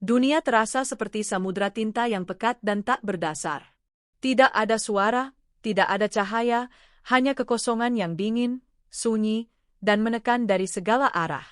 Dunia terasa seperti samudra tinta yang pekat dan tak berdasar. Tidak ada suara, tidak ada cahaya, hanya kekosongan yang dingin, sunyi, dan menekan dari segala arah.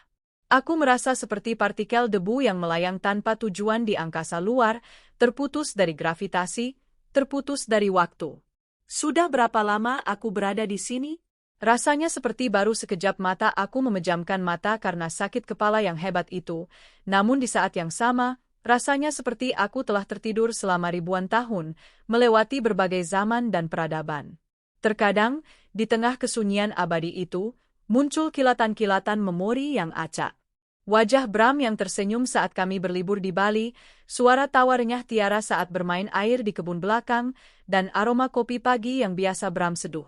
Aku merasa seperti partikel debu yang melayang tanpa tujuan di angkasa luar, terputus dari gravitasi, terputus dari waktu. Sudah berapa lama aku berada di sini? Rasanya seperti baru sekejap mata aku memejamkan mata karena sakit kepala yang hebat itu, namun di saat yang sama, rasanya seperti aku telah tertidur selama ribuan tahun, melewati berbagai zaman dan peradaban. Terkadang, di tengah kesunyian abadi itu, muncul kilatan-kilatan memori yang acak. Wajah Bram yang tersenyum saat kami berlibur di Bali, suara tawa renyah Tiara saat bermain air di kebun belakang, dan aroma kopi pagi yang biasa Bram seduh.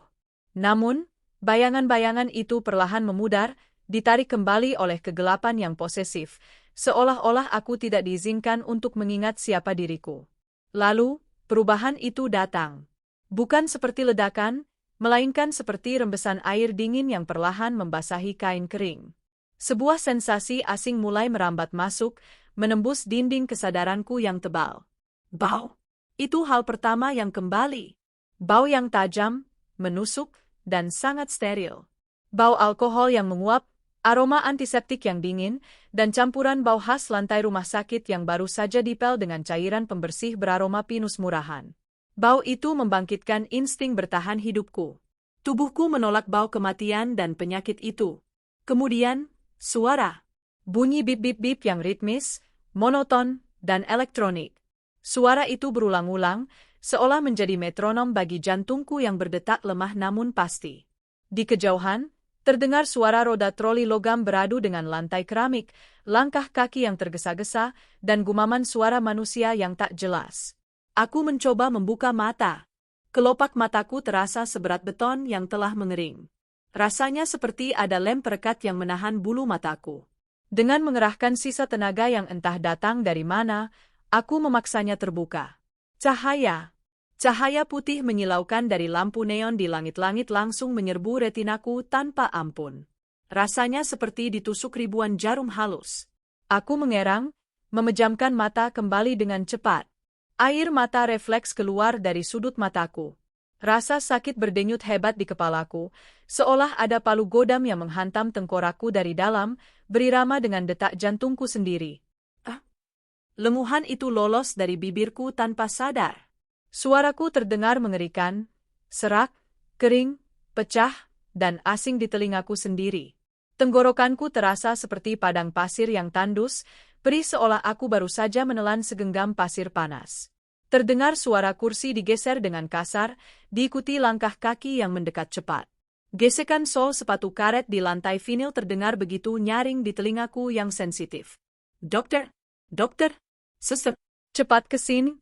Namun, bayangan-bayangan itu perlahan memudar, ditarik kembali oleh kegelapan yang posesif, seolah-olah aku tidak diizinkan untuk mengingat siapa diriku. Lalu, perubahan itu datang. Bukan seperti ledakan, melainkan seperti rembesan air dingin yang perlahan membasahi kain kering. Sebuah sensasi asing mulai merambat masuk, menembus dinding kesadaranku yang tebal. Bau. Itu hal pertama yang kembali. Bau yang tajam, menusuk, dan sangat steril. Bau alkohol yang menguap, aroma antiseptik yang dingin, dan campuran bau khas lantai rumah sakit yang baru saja dipel dengan cairan pembersih beraroma pinus murahan. Bau itu membangkitkan insting bertahan hidupku. Tubuhku menolak bau kematian dan penyakit itu. Kemudian, suara. Bunyi bip-bip-bip yang ritmis, monoton, dan elektronik. Suara itu berulang-ulang, seolah menjadi metronom bagi jantungku yang berdetak lemah namun pasti. Di kejauhan, terdengar suara roda troli logam beradu dengan lantai keramik, langkah kaki yang tergesa-gesa, dan gumaman suara manusia yang tak jelas. Aku mencoba membuka mata. Kelopak mataku terasa seberat beton yang telah mengering. Rasanya seperti ada lem perekat yang menahan bulu mataku. Dengan mengerahkan sisa tenaga yang entah datang dari mana, aku memaksanya terbuka. Cahaya putih menyilaukan dari lampu neon di langit-langit langsung menyerbu retinaku tanpa ampun. Rasanya seperti ditusuk ribuan jarum halus. Aku mengerang, memejamkan mata kembali dengan cepat. Air mata refleks keluar dari sudut mataku. Rasa sakit berdenyut hebat di kepalaku, seolah ada palu godam yang menghantam tengkorakku dari dalam, berirama dengan detak jantungku sendiri. Lenguhan itu lolos dari bibirku tanpa sadar. Suaraku terdengar mengerikan, serak, kering, pecah, dan asing di telingaku sendiri. Tenggorokanku terasa seperti padang pasir yang tandus, perih seolah aku baru saja menelan segenggam pasir panas. Terdengar suara kursi digeser dengan kasar, diikuti langkah kaki yang mendekat cepat. Gesekan sol sepatu karet di lantai vinil terdengar begitu nyaring di telingaku yang sensitif. Dokter, suster, cepat ke sini.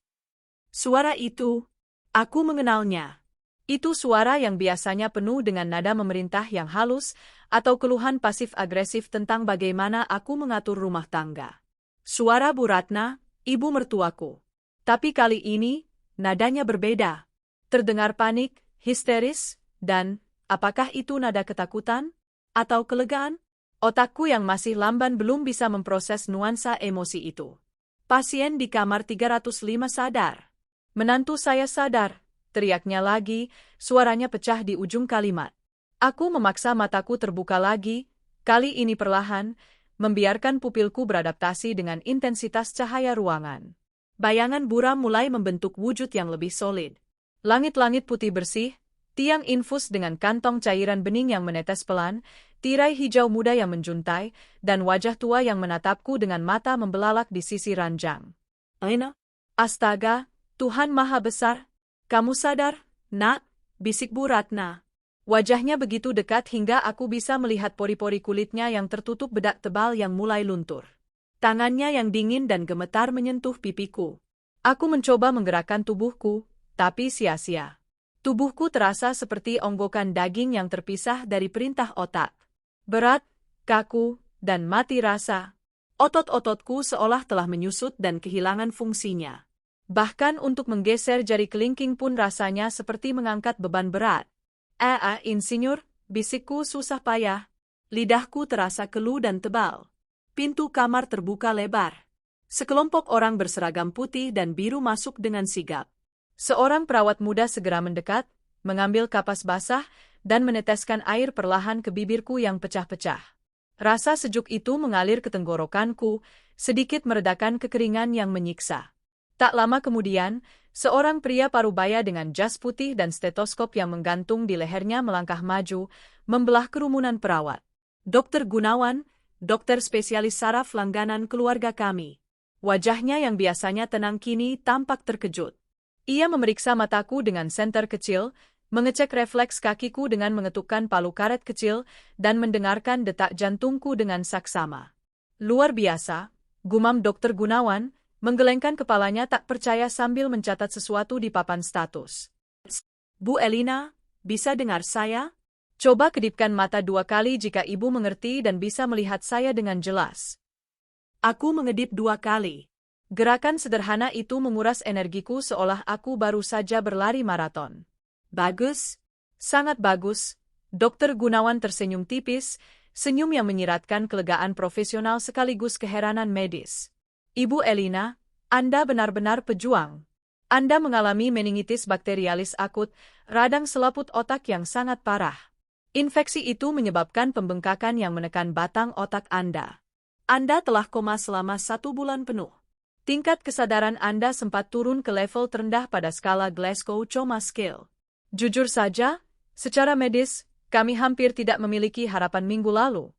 Suara itu, aku mengenalnya. Itu suara yang biasanya penuh dengan nada memerintah yang halus, atau keluhan pasif-agresif tentang bagaimana aku mengatur rumah tangga. Suara Bu Ratna, ibu mertuaku. Tapi kali ini, nadanya berbeda. Terdengar panik, histeris, dan, apakah itu nada ketakutan? Atau kelegaan? Otakku yang masih lamban belum bisa memproses nuansa emosi itu. Pasien di kamar 305 sadar. Menantu saya sadar, teriaknya lagi, suaranya pecah di ujung kalimat. Aku memaksa mataku terbuka lagi, kali ini perlahan, membiarkan pupilku beradaptasi dengan intensitas cahaya ruangan. Bayangan buram mulai membentuk wujud yang lebih solid. Langit-langit putih bersih, tiang infus dengan kantong cairan bening yang menetes pelan, tirai hijau muda yang menjuntai, dan wajah tua yang menatapku dengan mata membelalak di sisi ranjang. Aina? Astaga, Tuhan Maha Besar, kamu sadar, nak? Bisik Bu Ratna. Wajahnya begitu dekat hingga aku bisa melihat pori-pori kulitnya yang tertutup bedak tebal yang mulai luntur. Tangannya yang dingin dan gemetar menyentuh pipiku. Aku mencoba menggerakkan tubuhku, tapi sia-sia. Tubuhku terasa seperti onggokan daging yang terpisah dari perintah otak. Berat, kaku, dan mati rasa. Otot-ototku seolah telah menyusut dan kehilangan fungsinya. Bahkan untuk menggeser jari kelingking pun rasanya seperti mengangkat beban berat. Insinyur, bisikku susah payah. Lidahku terasa keluh dan tebal. Pintu kamar terbuka lebar. Sekelompok orang berseragam putih dan biru masuk dengan sigap. Seorang perawat muda segera mendekat, mengambil kapas basah, dan meneteskan air perlahan ke bibirku yang pecah-pecah. Rasa sejuk itu mengalir ke tenggorokanku, sedikit meredakan kekeringan yang menyiksa. Tak lama kemudian, seorang pria parubaya dengan jas putih dan stetoskop yang menggantung di lehernya melangkah maju, membelah kerumunan perawat. Dokter Gunawan, dokter spesialis saraf langganan keluarga kami. Wajahnya yang biasanya tenang kini tampak terkejut. Ia memeriksa mataku dengan senter kecil, mengecek refleks kakiku dengan mengetukkan palu karet kecil, dan mendengarkan detak jantungku dengan saksama. Luar biasa, gumam Dokter Gunawan, menggelengkan kepalanya tak percaya sambil mencatat sesuatu di papan status. Bu Elina, bisa dengar saya? Coba kedipkan mata 2 kali jika ibu mengerti dan bisa melihat saya dengan jelas. Aku mengedip 2 kali. Gerakan sederhana itu menguras energiku seolah aku baru saja berlari maraton. Bagus, sangat bagus. Dokter Gunawan tersenyum tipis, senyum yang menyiratkan kelegaan profesional sekaligus keheranan medis. Ibu Elina, Anda benar-benar pejuang. Anda mengalami meningitis bakterialis akut, radang selaput otak yang sangat parah. Infeksi itu menyebabkan pembengkakan yang menekan batang otak Anda. Anda telah koma selama 1 bulan penuh. Tingkat kesadaran Anda sempat turun ke level terendah pada skala Glasgow-Coma Scale. Jujur saja, secara medis, kami hampir tidak memiliki harapan minggu lalu.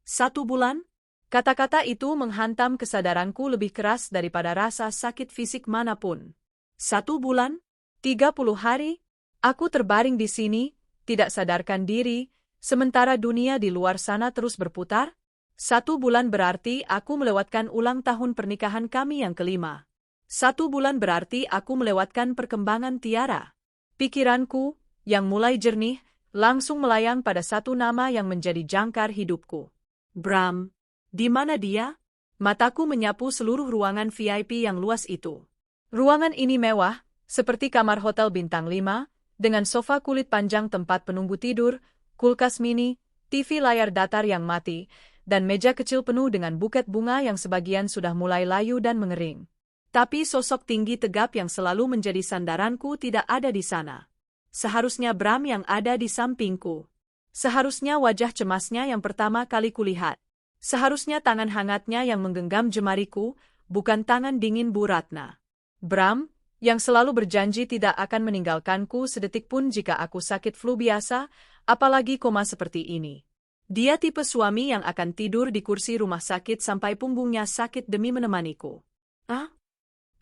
1 bulan? Kata-kata itu menghantam kesadaranku lebih keras daripada rasa sakit fisik manapun. 1 bulan? 30 hari? Aku terbaring di sini, tidak sadarkan diri, sementara dunia di luar sana terus berputar? 1 bulan berarti aku melewatkan ulang tahun pernikahan kami yang ke-5. 1 bulan berarti aku melewatkan perkembangan Tiara. Pikiranku, yang mulai jernih, langsung melayang pada satu nama yang menjadi jangkar hidupku. Bram. Di mana dia? Mataku menyapu seluruh ruangan VIP yang luas itu. Ruangan ini mewah, seperti kamar hotel bintang 5, dengan sofa kulit panjang tempat penunggu tidur, kulkas mini, TV layar datar yang mati, dan meja kecil penuh dengan buket bunga yang sebagian sudah mulai layu dan mengering. Tapi sosok tinggi tegap yang selalu menjadi sandaranku tidak ada di sana. Seharusnya Bram yang ada di sampingku. Seharusnya wajah cemasnya yang pertama kali kulihat. Seharusnya tangan hangatnya yang menggenggam jemariku, bukan tangan dingin Bu Ratna. Bram, yang selalu berjanji tidak akan meninggalkanku sedetik pun jika aku sakit flu biasa, apalagi koma seperti ini. Dia tipe suami yang akan tidur di kursi rumah sakit sampai punggungnya sakit demi menemaniku. Ah?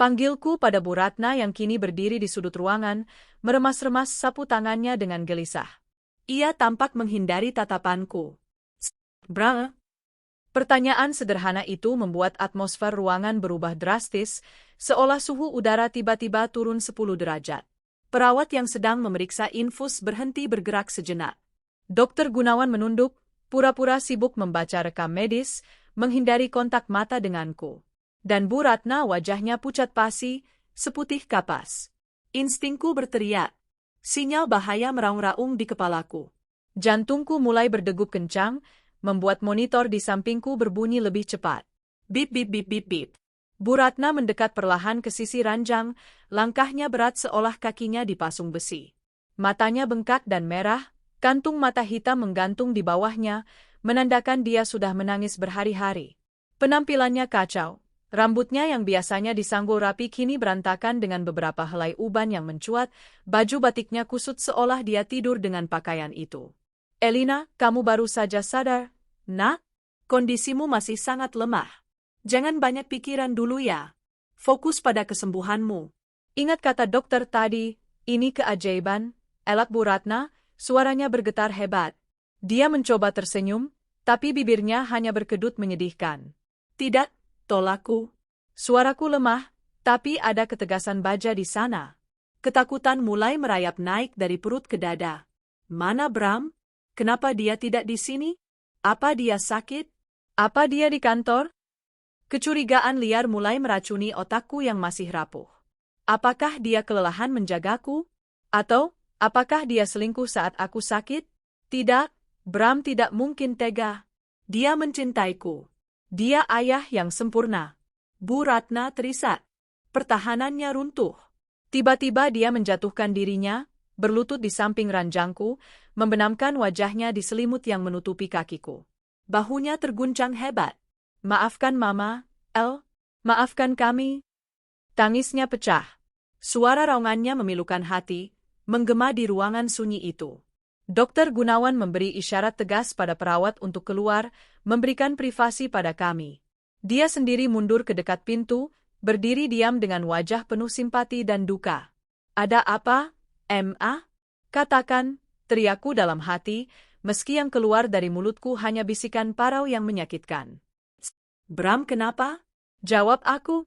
Panggilku pada Bu Ratna yang kini berdiri di sudut ruangan, meremas-remas sapu tangannya dengan gelisah. Ia tampak menghindari tatapanku. Bram? Pertanyaan sederhana itu membuat atmosfer ruangan berubah drastis, seolah suhu udara tiba-tiba turun 10 derajat. Perawat yang sedang memeriksa infus berhenti bergerak sejenak. Dokter Gunawan menunduk, pura-pura sibuk membaca rekam medis, menghindari kontak mata denganku. Dan Bu Ratna wajahnya pucat pasi, seputih kapas. Instingku berteriak. Sinyal bahaya meraung-raung di kepalaku. Jantungku mulai berdegup kencang, membuat monitor di sampingku berbunyi lebih cepat. Bip bip bip bip bip. Bu Ratna mendekat perlahan ke sisi ranjang, langkahnya berat seolah kakinya dipasung besi. Matanya bengkak dan merah, kantung mata hitam menggantung di bawahnya, menandakan dia sudah menangis berhari-hari. Penampilannya kacau. Rambutnya yang biasanya disanggul rapi kini berantakan dengan beberapa helai uban yang mencuat, baju batiknya kusut seolah dia tidur dengan pakaian itu. Elina, kamu baru saja sadar. Nak, kondisimu masih sangat lemah. Jangan banyak pikiran dulu ya. Fokus pada kesembuhanmu. Ingat kata dokter tadi, ini keajaiban, elak Bu Ratna, suaranya bergetar hebat. Dia mencoba tersenyum, tapi bibirnya hanya berkedut menyedihkan. Tidak, tolakku. Suaraku lemah, tapi ada ketegasan baja di sana. Ketakutan mulai merayap naik dari perut ke dada. Mana Bram? Kenapa dia tidak di sini? Apa dia sakit? Apa dia di kantor? Kecurigaan liar mulai meracuni otakku yang masih rapuh. Apakah dia kelelahan menjagaku? Atau, apakah dia selingkuh saat aku sakit? Tidak, Bram tidak mungkin tega. Dia mencintaiku. Dia ayah yang sempurna. Bu Ratna terisak. Pertahanannya runtuh. Tiba-tiba dia menjatuhkan dirinya, berlutut di samping ranjangku, membenamkan wajahnya di selimut yang menutupi kakiku. Bahunya terguncang hebat. Maafkan Mama, El. Maafkan kami. Tangisnya pecah. Suara raungannya memilukan hati, menggema di ruangan sunyi itu. Dokter Gunawan memberi isyarat tegas pada perawat untuk keluar, memberikan privasi pada kami. Dia sendiri mundur ke dekat pintu, berdiri diam dengan wajah penuh simpati dan duka. Ada apa, Ma? Katakan, teriakku dalam hati, meski yang keluar dari mulutku hanya bisikan parau yang menyakitkan. Bram, kenapa? Jawab aku.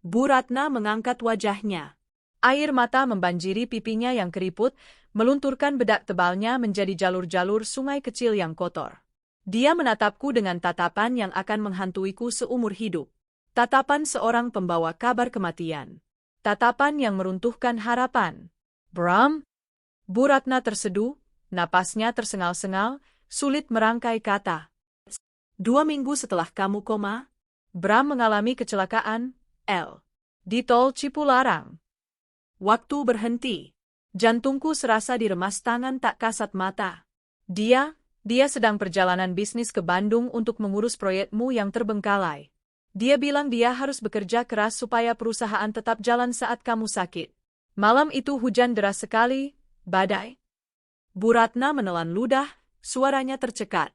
Bu Ratna mengangkat wajahnya. Air mata membanjiri pipinya yang keriput, melunturkan bedak tebalnya menjadi jalur-jalur sungai kecil yang kotor. Dia menatapku dengan tatapan yang akan menghantuiku seumur hidup. Tatapan seorang pembawa kabar kematian. Tatapan yang meruntuhkan harapan. Bram? Bu Ratna terseduh, napasnya tersengal-sengal, sulit merangkai kata. 2 minggu setelah kamu koma, Bram mengalami kecelakaan, El. Di tol Cipularang. Waktu berhenti. Jantungku serasa diremas tangan tak kasat mata. Dia sedang perjalanan bisnis ke Bandung untuk mengurus proyekmu yang terbengkalai. Dia bilang dia harus bekerja keras supaya perusahaan tetap jalan saat kamu sakit. Malam itu hujan deras sekali, badai. Bu Ratna menelan ludah, suaranya tercekat.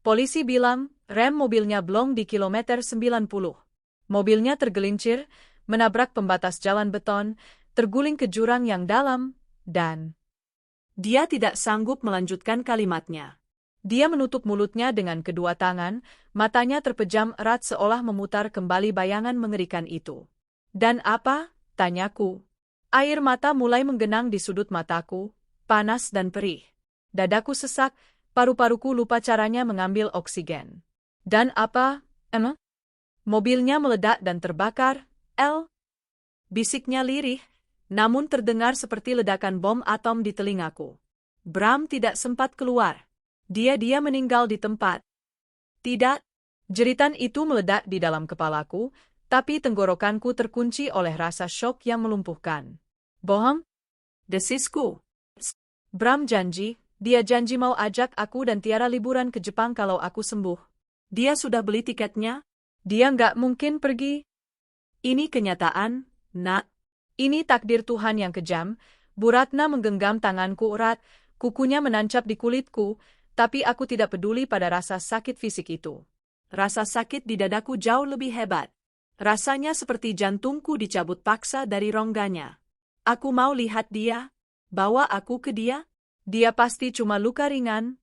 Polisi bilang, rem mobilnya blong di kilometer 90. Mobilnya tergelincir, menabrak pembatas jalan beton, terguling ke jurang yang dalam, dan dia tidak sanggup melanjutkan kalimatnya. Dia menutup mulutnya dengan kedua tangan, matanya terpejam erat seolah memutar kembali bayangan mengerikan itu. Dan apa? Tanyaku. Air mata mulai menggenang di sudut mataku, panas dan perih. Dadaku sesak, paru-paruku lupa caranya mengambil oksigen. Dan apa? Mobilnya meledak dan terbakar, El. Bisiknya lirih, namun terdengar seperti ledakan bom atom di telingaku. Bram tidak sempat keluar. Dia meninggal di tempat. Tidak. Jeritan itu meledak di dalam kepalaku, tapi tenggorokanku terkunci oleh rasa syok yang melumpuhkan. Bohong? Desisku. Bram janji, dia janji mau ajak aku dan Tiara liburan ke Jepang kalau aku sembuh. Dia sudah beli tiketnya. Dia nggak mungkin pergi. Ini kenyataan, Nak. Ini takdir Tuhan yang kejam. Bu Ratna menggenggam tanganku erat, kukunya menancap di kulitku, tapi aku tidak peduli pada rasa sakit fisik itu. Rasa sakit di dadaku jauh lebih hebat. Rasanya seperti jantungku dicabut paksa dari rongganya. Aku mau lihat dia. Bawa aku ke dia. Dia pasti cuma luka ringan.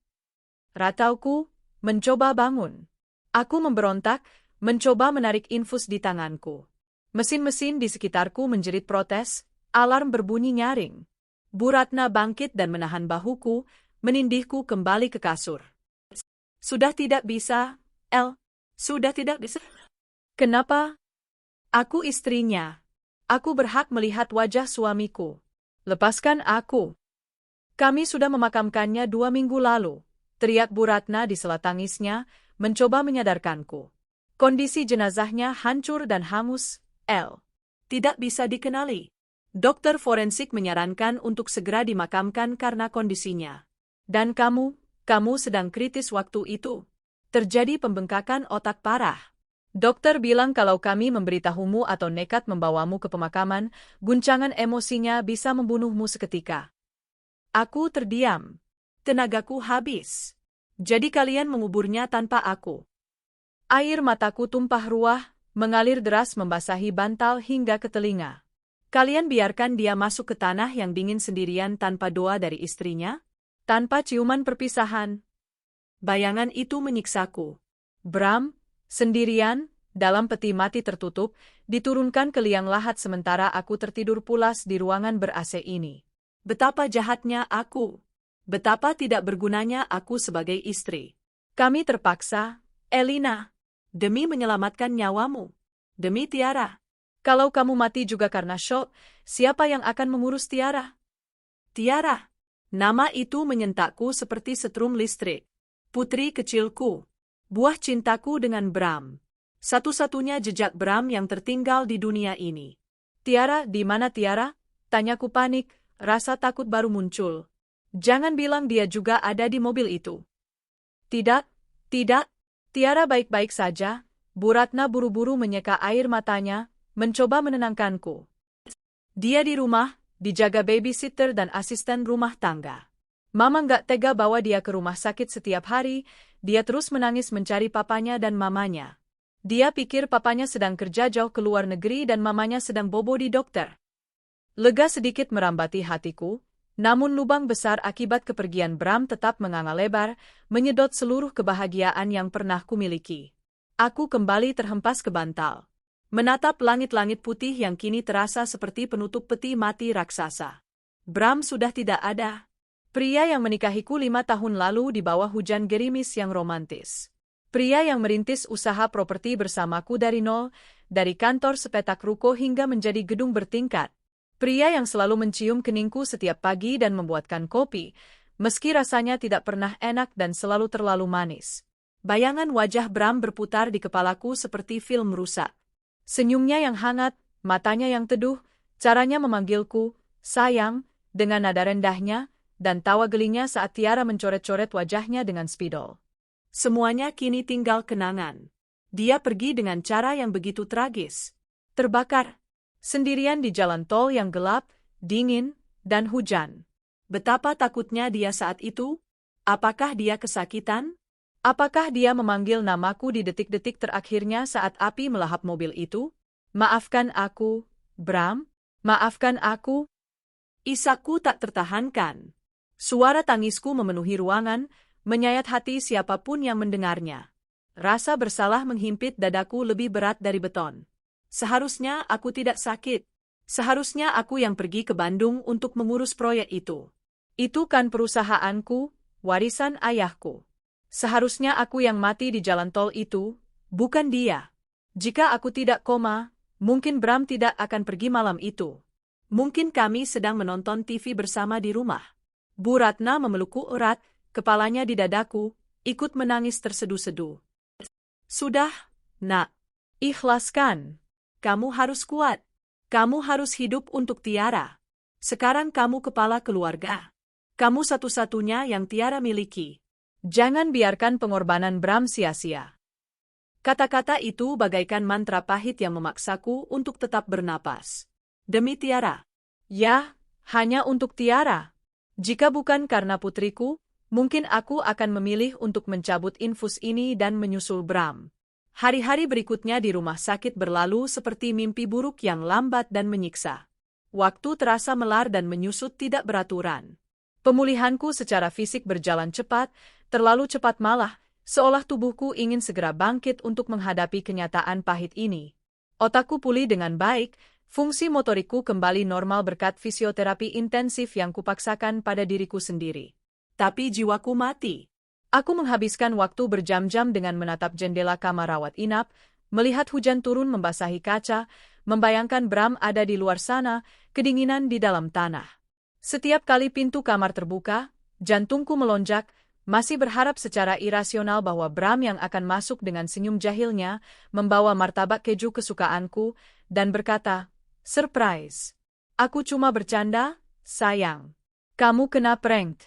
Ratauku, mencoba bangun. Aku memberontak, mencoba menarik infus di tanganku. Mesin-mesin di sekitarku menjerit protes, alarm berbunyi nyaring. Bu Ratna bangkit dan menahan bahuku, menindihku kembali ke kasur. Sudah tidak bisa, El. Sudah tidak bisa. Kenapa? Aku istrinya. Aku berhak melihat wajah suamiku. Lepaskan aku. Kami sudah memakamkannya 2 minggu lalu, teriak Bu Ratna di sela tangisnya, mencoba menyadarkanku. Kondisi jenazahnya hancur dan hangus, El. Tidak bisa dikenali. Dokter forensik menyarankan untuk segera dimakamkan karena kondisinya. Dan kamu sedang kritis waktu itu. Terjadi pembengkakan otak parah. Dokter bilang kalau kami memberitahumu atau nekat membawamu ke pemakaman, guncangan emosinya bisa membunuhmu seketika. Aku terdiam. Tenagaku habis. Jadi kalian menguburnya tanpa aku. Air mataku tumpah ruah, mengalir deras membasahi bantal hingga ke telinga. Kalian biarkan dia masuk ke tanah yang dingin sendirian tanpa doa dari istrinya? Tanpa ciuman perpisahan? Bayangan itu menyiksaku. Bram, sendirian, dalam peti mati tertutup, diturunkan ke liang lahat sementara aku tertidur pulas di ruangan ber-AC ini. Betapa jahatnya aku. Betapa tidak bergunanya aku sebagai istri. Kami terpaksa, Elina. Demi menyelamatkan nyawamu. Demi Tiara. Kalau kamu mati juga karena syok, siapa yang akan mengurus Tiara? Tiara. Nama itu menyentakku seperti setrum listrik. Putri kecilku. Buah cintaku dengan Bram. Satu-satunya jejak Bram yang tertinggal di dunia ini. Tiara, di mana Tiara? Tanyaku panik, rasa takut baru muncul. Jangan bilang dia juga ada di mobil itu. Tidak, tidak. Tiara baik-baik saja. Bu Ratna buru-buru menyeka air matanya, mencoba menenangkanku. Dia di rumah, dijaga babysitter dan asisten rumah tangga. Mama nggak tega bawa dia ke rumah sakit setiap hari, dia terus menangis mencari papanya dan mamanya. Dia pikir papanya sedang kerja jauh ke luar negeri dan mamanya sedang bobo di dokter. Lega sedikit merambati hatiku, namun lubang besar akibat kepergian Bram tetap menganga lebar, menyedot seluruh kebahagiaan yang pernah kumiliki. Aku kembali terhempas ke bantal. Menatap langit-langit putih yang kini terasa seperti penutup peti mati raksasa. Bram sudah tidak ada. Pria yang menikahiku 5 tahun lalu di bawah hujan gerimis yang romantis. Pria yang merintis usaha properti bersamaku dari nol, dari kantor sepetak ruko hingga menjadi gedung bertingkat. Pria yang selalu mencium keningku setiap pagi dan membuatkan kopi, meski rasanya tidak pernah enak dan selalu terlalu manis. Bayangan wajah Bram berputar di kepalaku seperti film rusak. Senyumnya yang hangat, matanya yang teduh, caranya memanggilku, sayang, dengan nada rendahnya, dan tawa gelinya saat Tiara mencoret-coret wajahnya dengan spidol. Semuanya kini tinggal kenangan. Dia pergi dengan cara yang begitu tragis. Terbakar. Sendirian di jalan tol yang gelap, dingin, dan hujan. Betapa takutnya dia saat itu? Apakah dia kesakitan? Apakah dia memanggil namaku di detik-detik terakhirnya saat api melahap mobil itu? Maafkan aku, Bram. Maafkan aku. Isaku tak tertahankan. Suara tangisku memenuhi ruangan, menyayat hati siapapun yang mendengarnya. Rasa bersalah menghimpit dadaku lebih berat dari beton. Seharusnya aku tidak sakit. Seharusnya aku yang pergi ke Bandung untuk mengurus proyek itu. Itu kan perusahaanku, warisan ayahku. Seharusnya aku yang mati di jalan tol itu, bukan dia. Jika aku tidak koma, mungkin Bram tidak akan pergi malam itu. Mungkin kami sedang menonton TV bersama di rumah. Bu Ratna memelukku erat, kepalanya di dadaku, ikut menangis terseduh-seduh. Sudah, nak. Ikhlaskan. Kamu harus kuat. Kamu harus hidup untuk Tiara. Sekarang kamu kepala keluarga. Kamu satu-satunya yang Tiara miliki. Jangan biarkan pengorbanan Bram sia-sia. Kata-kata itu bagaikan mantra pahit yang memaksaku untuk tetap bernapas. Demi Tiara. Ya, hanya untuk Tiara. Jika bukan karena putriku, mungkin aku akan memilih untuk mencabut infus ini dan menyusul Bram. Hari-hari berikutnya di rumah sakit berlalu seperti mimpi buruk yang lambat dan menyiksa. Waktu terasa melar dan menyusut tidak beraturan. Pemulihanku secara fisik berjalan cepat, terlalu cepat malah, seolah tubuhku ingin segera bangkit untuk menghadapi kenyataan pahit ini. Otakku pulih dengan baik, fungsi motorikku kembali normal berkat fisioterapi intensif yang kupaksakan pada diriku sendiri. Tapi jiwaku mati. Aku menghabiskan waktu berjam-jam dengan menatap jendela kamar rawat inap, melihat hujan turun membasahi kaca, membayangkan Bram ada di luar sana, kedinginan di dalam tanah. Setiap kali pintu kamar terbuka, jantungku melonjak, masih berharap secara irasional bahwa Bram yang akan masuk dengan senyum jahilnya, membawa martabak keju kesukaanku, dan berkata, "Surprise. Aku cuma bercanda, sayang. Kamu kena pranked."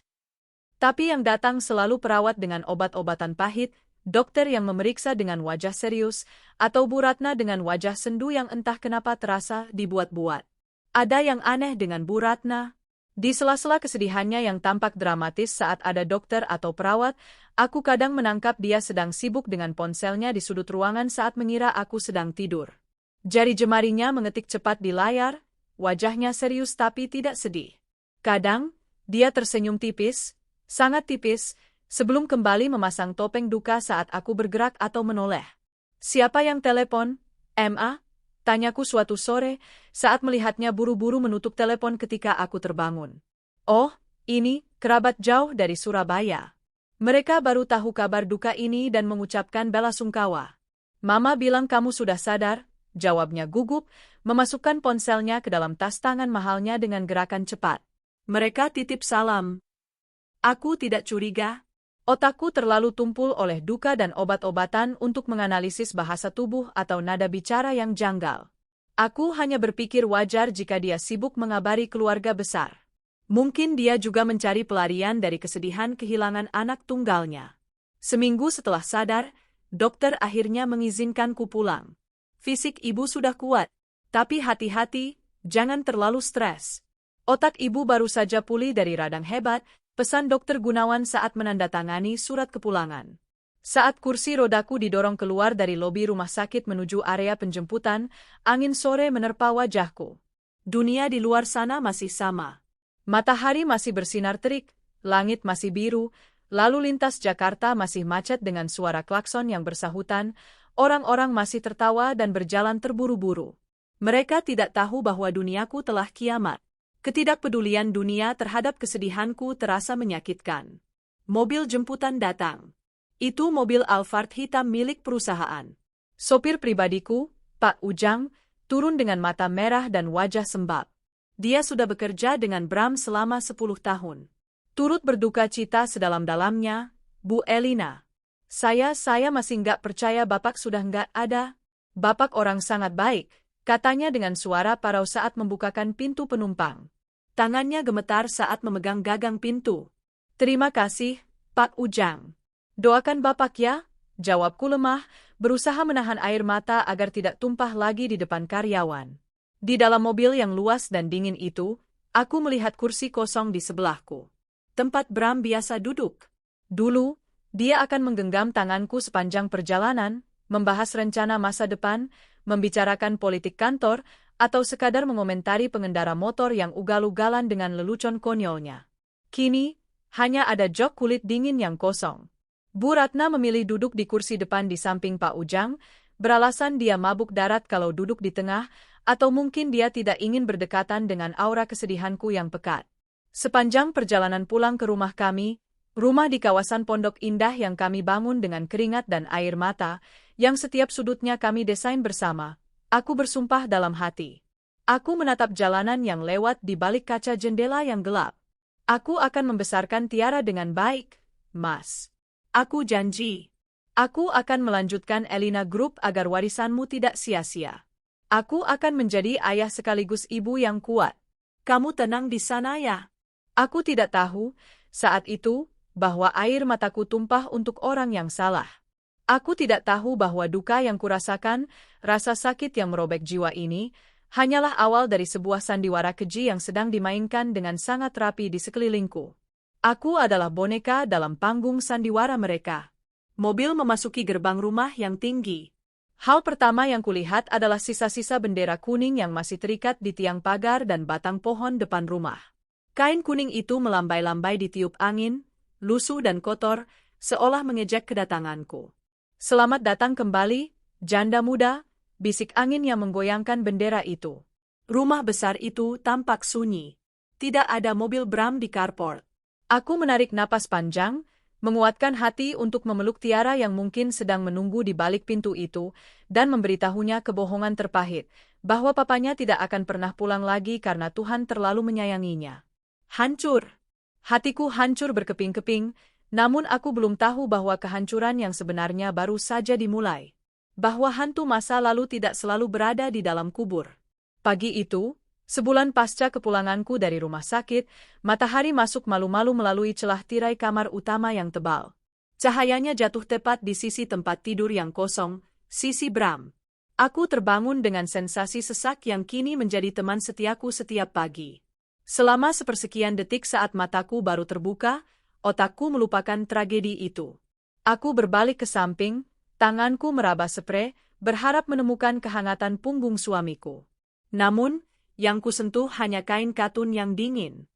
Tapi yang datang selalu perawat dengan obat-obatan pahit, dokter yang memeriksa dengan wajah serius, atau Bu Ratna dengan wajah sendu yang entah kenapa terasa dibuat-buat. Ada yang aneh dengan Bu Ratna. Di sela-sela kesedihannya yang tampak dramatis saat ada dokter atau perawat, aku kadang menangkap dia sedang sibuk dengan ponselnya di sudut ruangan saat mengira aku sedang tidur. Jari jemarinya mengetik cepat di layar, wajahnya serius tapi tidak sedih. Kadang, dia tersenyum tipis, sangat tipis, sebelum kembali memasang topeng duka saat aku bergerak atau menoleh. "Siapa yang telepon, Ma?" tanyaku suatu sore, saat melihatnya buru-buru menutup telepon ketika aku terbangun. "Oh, ini, kerabat jauh dari Surabaya. Mereka baru tahu kabar duka ini dan mengucapkan bela sungkawa. Mama bilang kamu sudah sadar," jawabnya gugup, memasukkan ponselnya ke dalam tas tangan mahalnya dengan gerakan cepat. "Mereka titip salam." Aku tidak curiga. Otakku terlalu tumpul oleh duka dan obat-obatan untuk menganalisis bahasa tubuh atau nada bicara yang janggal. Aku hanya berpikir wajar jika dia sibuk mengabari keluarga besar. Mungkin dia juga mencari pelarian dari kesedihan kehilangan anak tunggalnya. Seminggu setelah sadar, dokter akhirnya mengizinkanku pulang. Fisik ibu sudah kuat, tapi hati-hati, jangan terlalu stres. Otak ibu baru saja pulih dari radang hebat, pesan dokter Gunawan saat menandatangani surat kepulangan. Saat kursi rodaku didorong keluar dari lobi rumah sakit menuju area penjemputan, angin sore menerpa wajahku. Dunia di luar sana masih sama. Matahari masih bersinar terik, langit masih biru, lalu lintas Jakarta masih macet dengan suara klakson yang bersahutan, orang-orang masih tertawa dan berjalan terburu-buru. Mereka tidak tahu bahwa duniaku telah kiamat. Ketidakpedulian dunia terhadap kesedihanku terasa menyakitkan. Mobil jemputan datang. Itu mobil Alphard hitam milik perusahaan. Sopir pribadiku, Pak Ujang, turun dengan mata merah dan wajah sembab. Dia sudah bekerja dengan Bram selama 10 tahun. Turut berduka cita sedalam-dalamnya, Bu Elina. Saya masih nggak percaya Bapak sudah nggak ada. Bapak orang sangat baik, katanya dengan suara parau saat membukakan pintu penumpang. Tangannya gemetar saat memegang gagang pintu. Terima kasih, Pak Ujang. Doakan Bapak ya, jawabku lemah, berusaha menahan air mata agar tidak tumpah lagi di depan karyawan. Di dalam mobil yang luas dan dingin itu, aku melihat kursi kosong di sebelahku. Tempat Bram biasa duduk. Dulu, dia akan menggenggam tanganku sepanjang perjalanan, membahas rencana masa depan, membicarakan politik kantor, atau sekadar mengomentari pengendara motor yang ugal-ugalan dengan lelucon konyolnya. Kini, hanya ada jok kulit dingin yang kosong. Bu Ratna memilih duduk di kursi depan di samping Pak Ujang, beralasan dia mabuk darat kalau duduk di tengah, atau mungkin dia tidak ingin berdekatan dengan aura kesedihanku yang pekat. Sepanjang perjalanan pulang ke rumah kami, rumah di kawasan Pondok Indah yang kami bangun dengan keringat dan air mata, yang setiap sudutnya kami desain bersama, aku bersumpah dalam hati. Aku menatap jalanan yang lewat di balik kaca jendela yang gelap. Aku akan membesarkan Tiara dengan baik, Mas. Aku janji. Aku akan melanjutkan Elina Group agar warisanmu tidak sia-sia. Aku akan menjadi ayah sekaligus ibu yang kuat. Kamu tenang di sana ya. Aku tidak tahu, saat itu, bahwa air mataku tumpah untuk orang yang salah. Aku tidak tahu bahwa duka yang kurasakan, rasa sakit yang merobek jiwa ini, hanyalah awal dari sebuah sandiwara keji yang sedang dimainkan dengan sangat rapi di sekelilingku. Aku adalah boneka dalam panggung sandiwara mereka. Mobil memasuki gerbang rumah yang tinggi. Hal pertama yang kulihat adalah sisa-sisa bendera kuning yang masih terikat di tiang pagar dan batang pohon depan rumah. Kain kuning itu melambai-lambai ditiup angin, lusuh dan kotor, seolah mengejek kedatanganku. Selamat datang kembali, janda muda, bisik angin yang menggoyangkan bendera itu. Rumah besar itu tampak sunyi. Tidak ada mobil Bram di carport. Aku menarik napas panjang, menguatkan hati untuk memeluk Tiara yang mungkin sedang menunggu di balik pintu itu, dan memberitahunya kebohongan terpahit, bahwa papanya tidak akan pernah pulang lagi karena Tuhan terlalu menyayanginya. Hancur. Hatiku hancur berkeping-keping, namun aku belum tahu bahwa kehancuran yang sebenarnya baru saja dimulai. Bahwa hantu masa lalu tidak selalu berada di dalam kubur. Pagi itu, sebulan pasca kepulanganku dari rumah sakit, matahari masuk malu-malu melalui celah tirai kamar utama yang tebal. Cahayanya jatuh tepat di sisi tempat tidur yang kosong, sisi Bram. Aku terbangun dengan sensasi sesak yang kini menjadi teman setiaku setiap pagi. Selama sepersekian detik saat mataku baru terbuka, otakku melupakan tragedi itu. Aku berbalik ke samping, tanganku meraba sprei, berharap menemukan kehangatan punggung suamiku. Namun, yang kusentuh hanya kain katun yang dingin.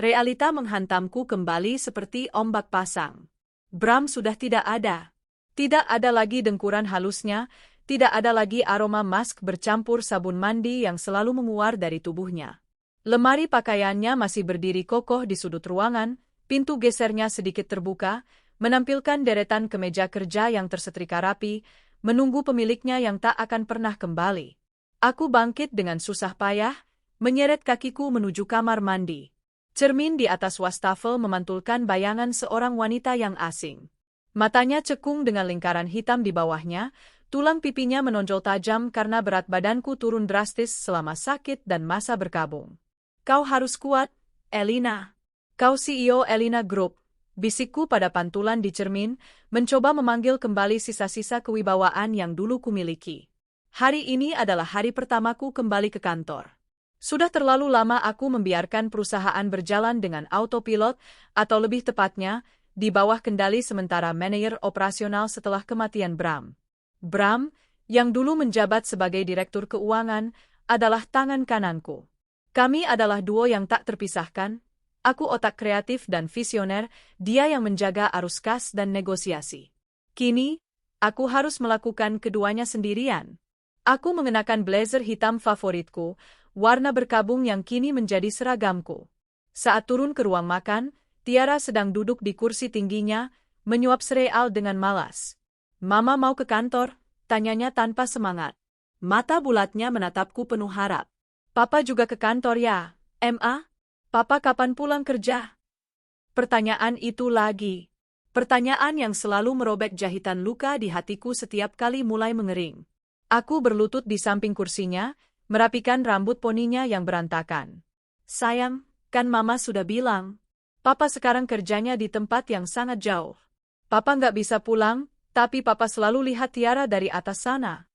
Realita menghantamku kembali seperti ombak pasang. Bram sudah tidak ada. Tidak ada lagi dengkuran halusnya, tidak ada lagi aroma mask bercampur sabun mandi yang selalu menguar dari tubuhnya. Lemari pakaiannya masih berdiri kokoh di sudut ruangan, pintu gesernya sedikit terbuka, menampilkan deretan kemeja kerja yang tersetrika rapi, menunggu pemiliknya yang tak akan pernah kembali. Aku bangkit dengan susah payah, menyeret kakiku menuju kamar mandi. Cermin di atas wastafel memantulkan bayangan seorang wanita yang asing. Matanya cekung dengan lingkaran hitam di bawahnya, tulang pipinya menonjol tajam karena berat badanku turun drastis selama sakit dan masa berkabung. Kau harus kuat, Elina. Kau CEO Elina Group, bisikku pada pantulan di cermin, mencoba memanggil kembali sisa-sisa kewibawaan yang dulu kumiliki. Hari ini adalah hari pertamaku kembali ke kantor. Sudah terlalu lama aku membiarkan perusahaan berjalan dengan autopilot, atau lebih tepatnya, di bawah kendali sementara manajer operasional setelah kematian Bram. Bram, yang dulu menjabat sebagai direktur keuangan, adalah tangan kananku. Kami adalah duo yang tak terpisahkan. Aku otak kreatif dan visioner, dia yang menjaga arus kas dan negosiasi. Kini, aku harus melakukan keduanya sendirian. Aku mengenakan blazer hitam favoritku, warna berkabung yang kini menjadi seragamku. Saat turun ke ruang makan, Tiara sedang duduk di kursi tingginya, menyuap sereal dengan malas. "Mama mau ke kantor?" tanyanya tanpa semangat. Mata bulatnya menatapku penuh harap. "Papa juga ke kantor ya, Ma? Papa kapan pulang kerja?" Pertanyaan itu lagi. Pertanyaan yang selalu merobek jahitan luka di hatiku setiap kali mulai mengering. Aku berlutut di samping kursinya, merapikan rambut poninya yang berantakan. "Sayang, kan Mama sudah bilang. Papa sekarang kerjanya di tempat yang sangat jauh. Papa nggak bisa pulang, tapi Papa selalu lihat Tiara dari atas sana."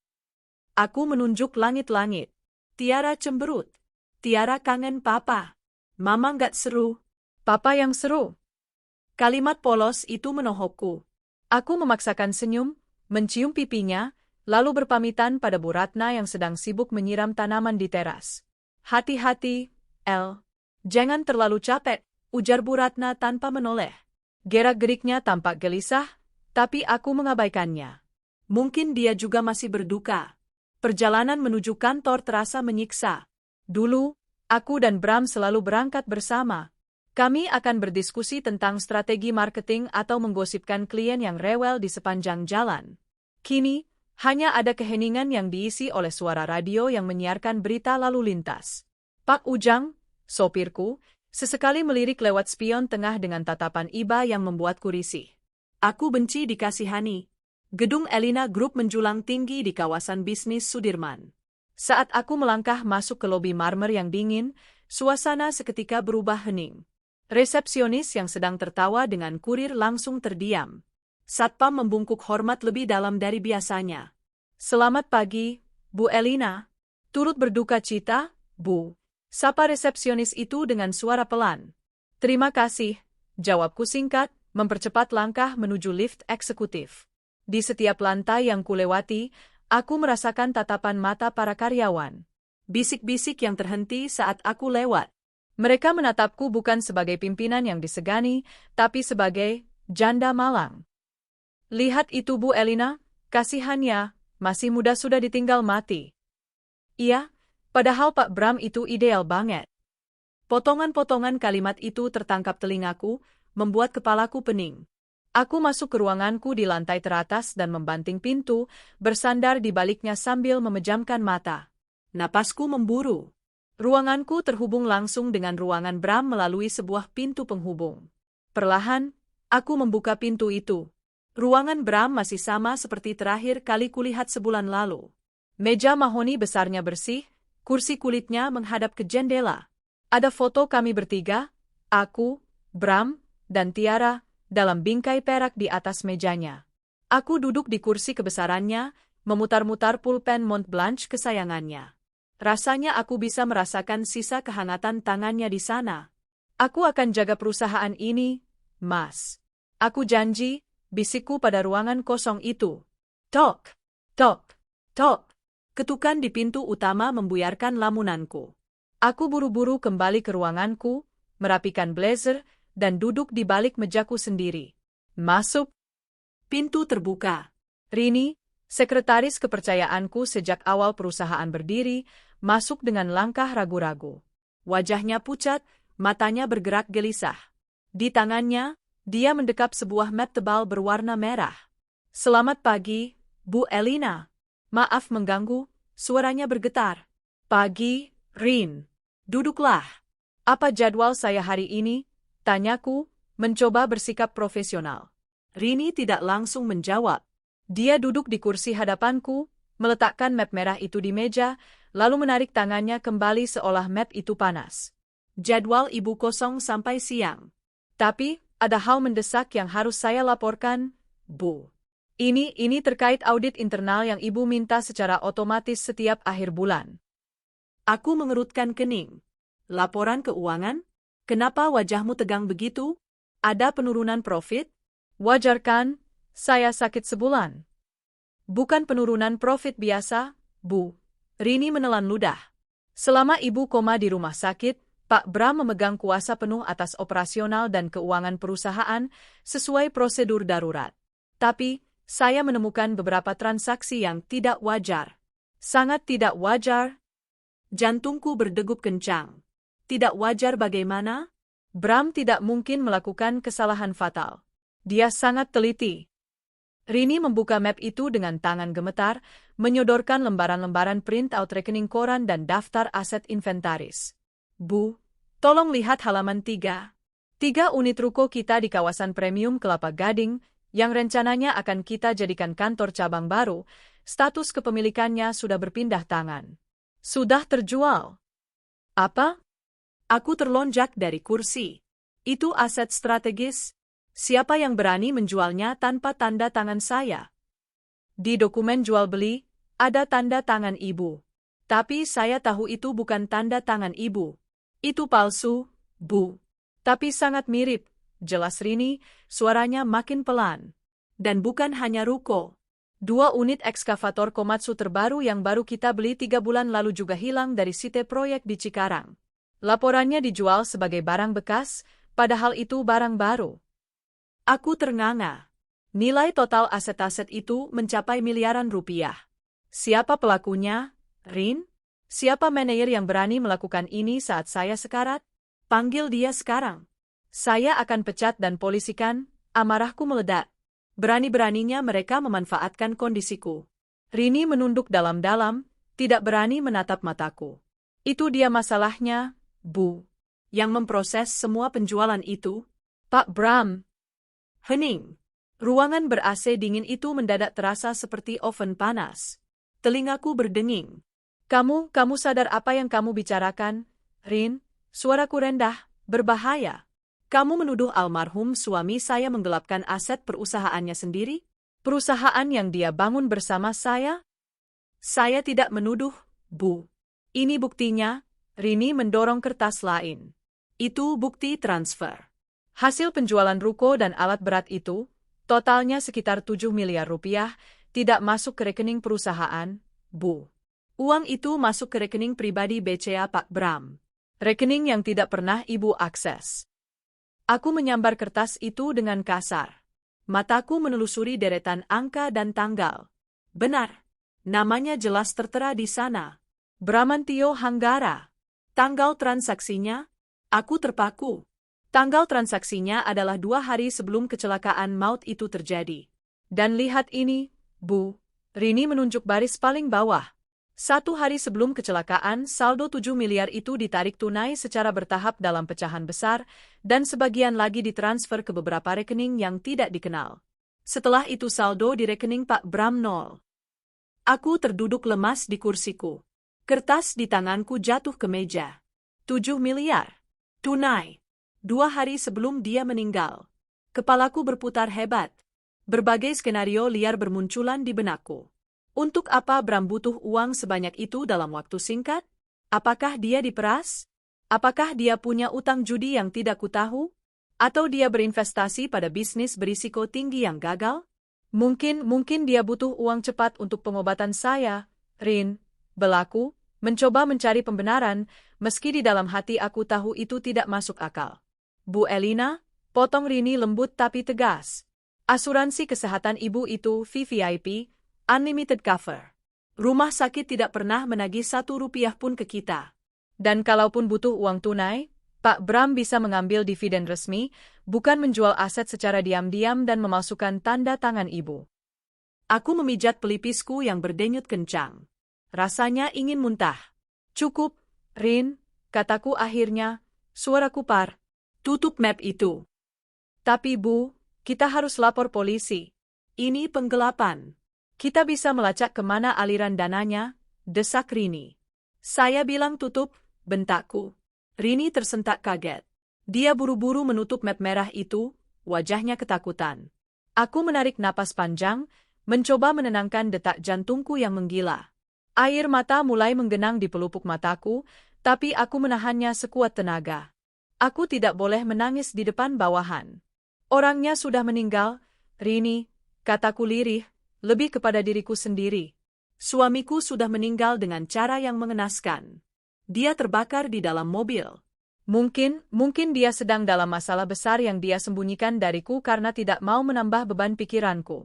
Aku menunjuk langit-langit. Tiara cemberut. "Tiara kangen Papa. Mama nggak seru. Papa yang seru." Kalimat polos itu menohokku. Aku memaksakan senyum, mencium pipinya, lalu berpamitan pada Bu Ratna yang sedang sibuk menyiram tanaman di teras. "Hati-hati, El. Jangan terlalu capek," ujar Bu Ratna tanpa menoleh. Gerak-geriknya tampak gelisah, tapi aku mengabaikannya. Mungkin dia juga masih berduka. Perjalanan menuju kantor terasa menyiksa. Dulu, aku dan Bram selalu berangkat bersama. Kami akan berdiskusi tentang strategi marketing atau menggosipkan klien yang rewel di sepanjang jalan. Kini, hanya ada keheningan yang diisi oleh suara radio yang menyiarkan berita lalu lintas. Pak Ujang, sopirku, sesekali melirik lewat spion tengah dengan tatapan iba yang membuatku risih. Aku benci dikasihani. Gedung Elina Group menjulang tinggi di kawasan bisnis Sudirman. Saat aku melangkah masuk ke lobi marmer yang dingin, suasana seketika berubah hening. Resepsionis yang sedang tertawa dengan kurir langsung terdiam. Satpam membungkuk hormat lebih dalam dari biasanya. "Selamat pagi, Bu Elina." "Turut berduka cita, Bu," sapa resepsionis itu dengan suara pelan. "Terima kasih," jawabku singkat, mempercepat langkah menuju lift eksekutif. Di setiap lantai yang kulewati, aku merasakan tatapan mata para karyawan. Bisik-bisik yang terhenti saat aku lewat. Mereka menatapku bukan sebagai pimpinan yang disegani, tapi sebagai janda malang. "Lihat itu Bu Elina, kasihannya, masih muda sudah ditinggal mati." "Iya, padahal Pak Bram itu ideal banget." Potongan-potongan kalimat itu tertangkap telingaku, membuat kepalaku pening. Aku masuk ke ruanganku di lantai teratas dan membanting pintu, bersandar di baliknya sambil memejamkan mata. Napasku memburu. Ruanganku terhubung langsung dengan ruangan Bram melalui sebuah pintu penghubung. Perlahan, aku membuka pintu itu. Ruangan Bram masih sama seperti terakhir kali kulihat sebulan lalu. Meja mahoni besarnya bersih, kursi kulitnya menghadap ke jendela. Ada foto kami bertiga, aku, Bram, dan Tiara, dalam bingkai perak di atas mejanya. Aku duduk di kursi kebesarannya, memutar-mutar pulpen Montblanc kesayangannya. Rasanya aku bisa merasakan sisa kehangatan tangannya di sana. "Aku akan jaga perusahaan ini, Mas. Aku janji," bisikku pada ruangan kosong itu. Tok, tok, tok. Ketukan di pintu utama membuyarkan lamunanku. Aku buru-buru kembali ke ruanganku, merapikan blazer, dan duduk di balik mejaku sendiri. Masuk. Pintu terbuka. Rini, sekretaris kepercayaanku sejak awal perusahaan berdiri, masuk dengan langkah ragu-ragu. Wajahnya pucat, matanya bergerak gelisah. Di tangannya, dia mendekap sebuah mat tebal berwarna merah. "Selamat pagi, Bu Elina." "Maaf mengganggu," suaranya bergetar. "Pagi, Rin. Duduklah." Apa jadwal saya hari ini? Tanyaku, mencoba bersikap profesional. Rini tidak langsung menjawab. Dia duduk di kursi hadapanku, meletakkan map merah itu di meja, lalu menarik tangannya kembali seolah map itu panas. Jadwal ibu kosong sampai siang. Tapi, ada hal mendesak yang harus saya laporkan, Bu. Ini terkait audit internal yang ibu minta secara otomatis setiap akhir bulan. Aku mengerutkan kening. Laporan keuangan? Kenapa wajahmu tegang begitu? Ada penurunan profit? Wajar kan? Saya sakit sebulan. Bukan penurunan profit biasa, Bu. Rini menelan ludah. Selama ibu koma di rumah sakit, Pak Bram memegang kuasa penuh atas operasional dan keuangan perusahaan sesuai prosedur darurat. Tapi, saya menemukan beberapa transaksi yang tidak wajar. Sangat tidak wajar. Jantungku berdegup kencang. Tidak wajar bagaimana? Bram tidak mungkin melakukan kesalahan fatal. Dia sangat teliti. Rini membuka map itu dengan tangan gemetar, menyodorkan lembaran-lembaran print-out rekening koran dan daftar aset inventaris. Bu, tolong lihat halaman 3. 3 unit ruko kita di kawasan Premium Kelapa Gading, yang rencananya akan kita jadikan kantor cabang baru, status kepemilikannya sudah berpindah tangan. Sudah terjual. Apa? Aku terlonjak dari kursi. Itu aset strategis. Siapa yang berani menjualnya tanpa tanda tangan saya? Di dokumen jual beli, ada tanda tangan ibu. Tapi saya tahu itu bukan tanda tangan ibu. Itu palsu, Bu. Tapi sangat mirip, jelas Rini, suaranya makin pelan. Dan bukan hanya ruko. 2 unit ekskavator Komatsu terbaru yang baru kita beli 3 bulan lalu juga hilang dari site proyek di Cikarang. Laporannya dijual sebagai barang bekas, padahal itu barang baru. Aku ternganga. Nilai total aset-aset itu mencapai miliaran rupiah. Siapa pelakunya? Rin? Siapa manajer yang berani melakukan ini saat saya sekarat? Panggil dia sekarang. Saya akan pecat dan polisikan, amarahku meledak. Berani-beraninya mereka memanfaatkan kondisiku. Rini menunduk dalam-dalam, tidak berani menatap mataku. Itu dia masalahnya, Bu. Yang memproses semua penjualan itu, Pak Bram. Hening. Ruangan ber-AC dingin itu mendadak terasa seperti oven panas. Telingaku berdenging. Kamu sadar apa yang kamu bicarakan? Rin, suaraku rendah, berbahaya. Kamu menuduh almarhum suami saya menggelapkan aset perusahaannya sendiri? Perusahaan yang dia bangun bersama saya? Saya tidak menuduh, Bu. Ini buktinya. Rini mendorong kertas lain. Itu bukti transfer. Hasil penjualan ruko dan alat berat itu, totalnya sekitar 7 miliar rupiah, tidak masuk ke rekening perusahaan, Bu. Uang itu masuk ke rekening pribadi BCA Pak Bram. Rekening yang tidak pernah Ibu akses. Aku menyambar kertas itu dengan kasar. Mataku menelusuri deretan angka dan tanggal. Benar. Namanya jelas tertera di sana. Bramantio Hanggara. Tanggal transaksinya? Aku terpaku. Tanggal transaksinya adalah 2 hari sebelum kecelakaan maut itu terjadi. Dan lihat ini, Bu. Rini menunjuk baris paling bawah. 1 hari sebelum kecelakaan, saldo 7 miliar itu ditarik tunai secara bertahap dalam pecahan besar, dan sebagian lagi ditransfer ke beberapa rekening yang tidak dikenal. Setelah itu saldo di rekening Pak Bram 0. Aku terduduk lemas di kursiku. Kertas di tanganku jatuh ke meja. 7 miliar. Tunai. 2 hari sebelum dia meninggal. Kepalaku berputar hebat. Berbagai skenario liar bermunculan di benakku. Untuk apa Bram butuh uang sebanyak itu dalam waktu singkat? Apakah dia diperas? Apakah dia punya utang judi yang tidak kutahu? Atau dia berinvestasi pada bisnis berisiko tinggi yang gagal? Mungkin dia butuh uang cepat untuk pengobatan saya, Rin. Belaku, mencoba mencari pembenaran, meski di dalam hati aku tahu itu tidak masuk akal. Bu Elina, potong Rini lembut tapi tegas. Asuransi kesehatan ibu itu VVIP, unlimited cover. Rumah sakit tidak pernah menagih 1 rupiah pun ke kita. Dan kalaupun butuh uang tunai, Pak Bram bisa mengambil dividen resmi, bukan menjual aset secara diam-diam dan memalsukan tanda tangan ibu. Aku memijat pelipisku yang berdenyut kencang. Rasanya ingin muntah. Cukup, Rin, kataku akhirnya. Suaraku par. Tutup map itu. Tapi Bu, kita harus lapor polisi. Ini penggelapan. Kita bisa melacak kemana aliran dananya, desak Rini. Saya bilang tutup, bentakku. Rini tersentak kaget. Dia buru-buru menutup map merah itu, wajahnya ketakutan. Aku menarik napas panjang, mencoba menenangkan detak jantungku yang menggila. Air mata mulai menggenang di pelupuk mataku, tapi aku menahannya sekuat tenaga. Aku tidak boleh menangis di depan bawahan. Orangnya sudah meninggal, Rini, kataku lirih, lebih kepada diriku sendiri. Suamiku sudah meninggal dengan cara yang mengenaskan. Dia terbakar di dalam mobil. Mungkin dia sedang dalam masalah besar yang dia sembunyikan dariku karena tidak mau menambah beban pikiranku.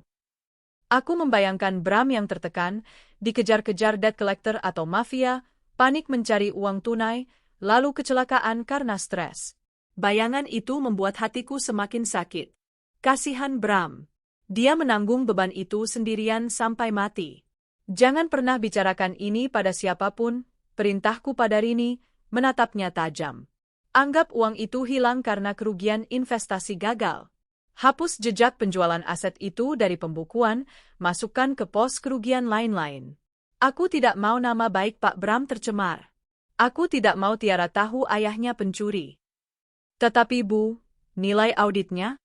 Aku membayangkan Bram yang tertekan, dikejar-kejar debt collector atau mafia, panik mencari uang tunai, lalu kecelakaan karena stres. Bayangan itu membuat hatiku semakin sakit. Kasihan Bram. Dia menanggung beban itu sendirian sampai mati. Jangan pernah bicarakan ini pada siapapun, perintahku pada Rini, menatapnya tajam. Anggap uang itu hilang karena kerugian investasi gagal. Hapus jejak penjualan aset itu dari pembukuan, masukkan ke pos kerugian lain-lain. Aku tidak mau nama baik Pak Bram tercemar. Aku tidak mau Tiara tahu ayahnya pencuri. Tetapi Bu, nilai auditnya?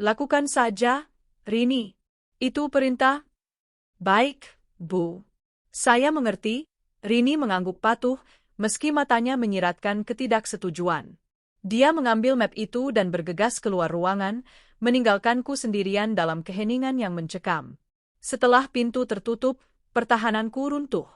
Lakukan saja, Rini. Itu perintah? Baik, Bu. Saya mengerti, Rini mengangguk patuh, meski matanya menyiratkan ketidaksetujuan. Dia mengambil map itu dan bergegas keluar ruangan, meninggalkanku sendirian dalam keheningan yang mencekam. Setelah pintu tertutup, pertahananku runtuh.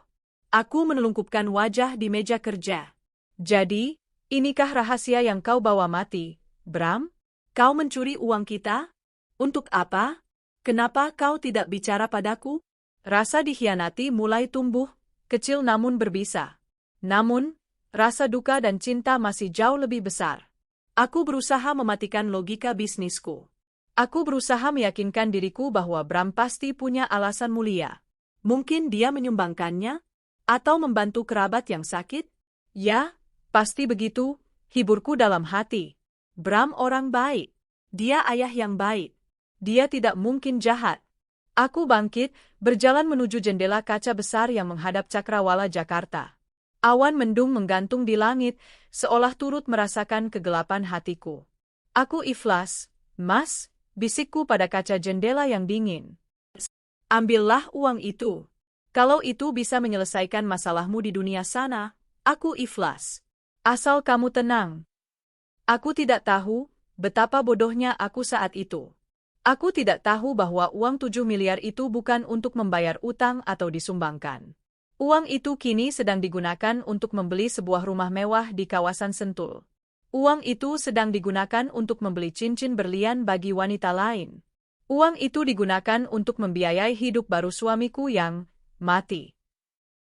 Aku menelungkupkan wajah di meja kerja. Jadi, inikah rahasia yang kau bawa mati, Bram? Kau mencuri uang kita? Untuk apa? Kenapa kau tidak bicara padaku? Rasa dikhianati mulai tumbuh, kecil namun berbisa. Namun, rasa duka dan cinta masih jauh lebih besar. Aku berusaha mematikan logika bisnisku. Aku berusaha meyakinkan diriku bahwa Bram pasti punya alasan mulia. Mungkin dia menyumbangkannya? Atau membantu kerabat yang sakit? Ya, pasti begitu, hiburku dalam hati. Bram orang baik. Dia ayah yang baik. Dia tidak mungkin jahat. Aku bangkit, berjalan menuju jendela kaca besar yang menghadap Cakrawala Jakarta. Awan mendung menggantung di langit, seolah turut merasakan kegelapan hatiku. Aku ikhlas, Mas, bisikku pada kaca jendela yang dingin. Ambillah uang itu. Kalau itu bisa menyelesaikan masalahmu di dunia sana, aku ikhlas. Asal kamu tenang. Aku tidak tahu betapa bodohnya aku saat itu. Aku tidak tahu bahwa uang 7 miliar itu bukan untuk membayar utang atau disumbangkan. Uang itu kini sedang digunakan untuk membeli sebuah rumah mewah di kawasan Sentul. Uang itu sedang digunakan untuk membeli cincin berlian bagi wanita lain. Uang itu digunakan untuk membiayai hidup baru suamiku yang mati.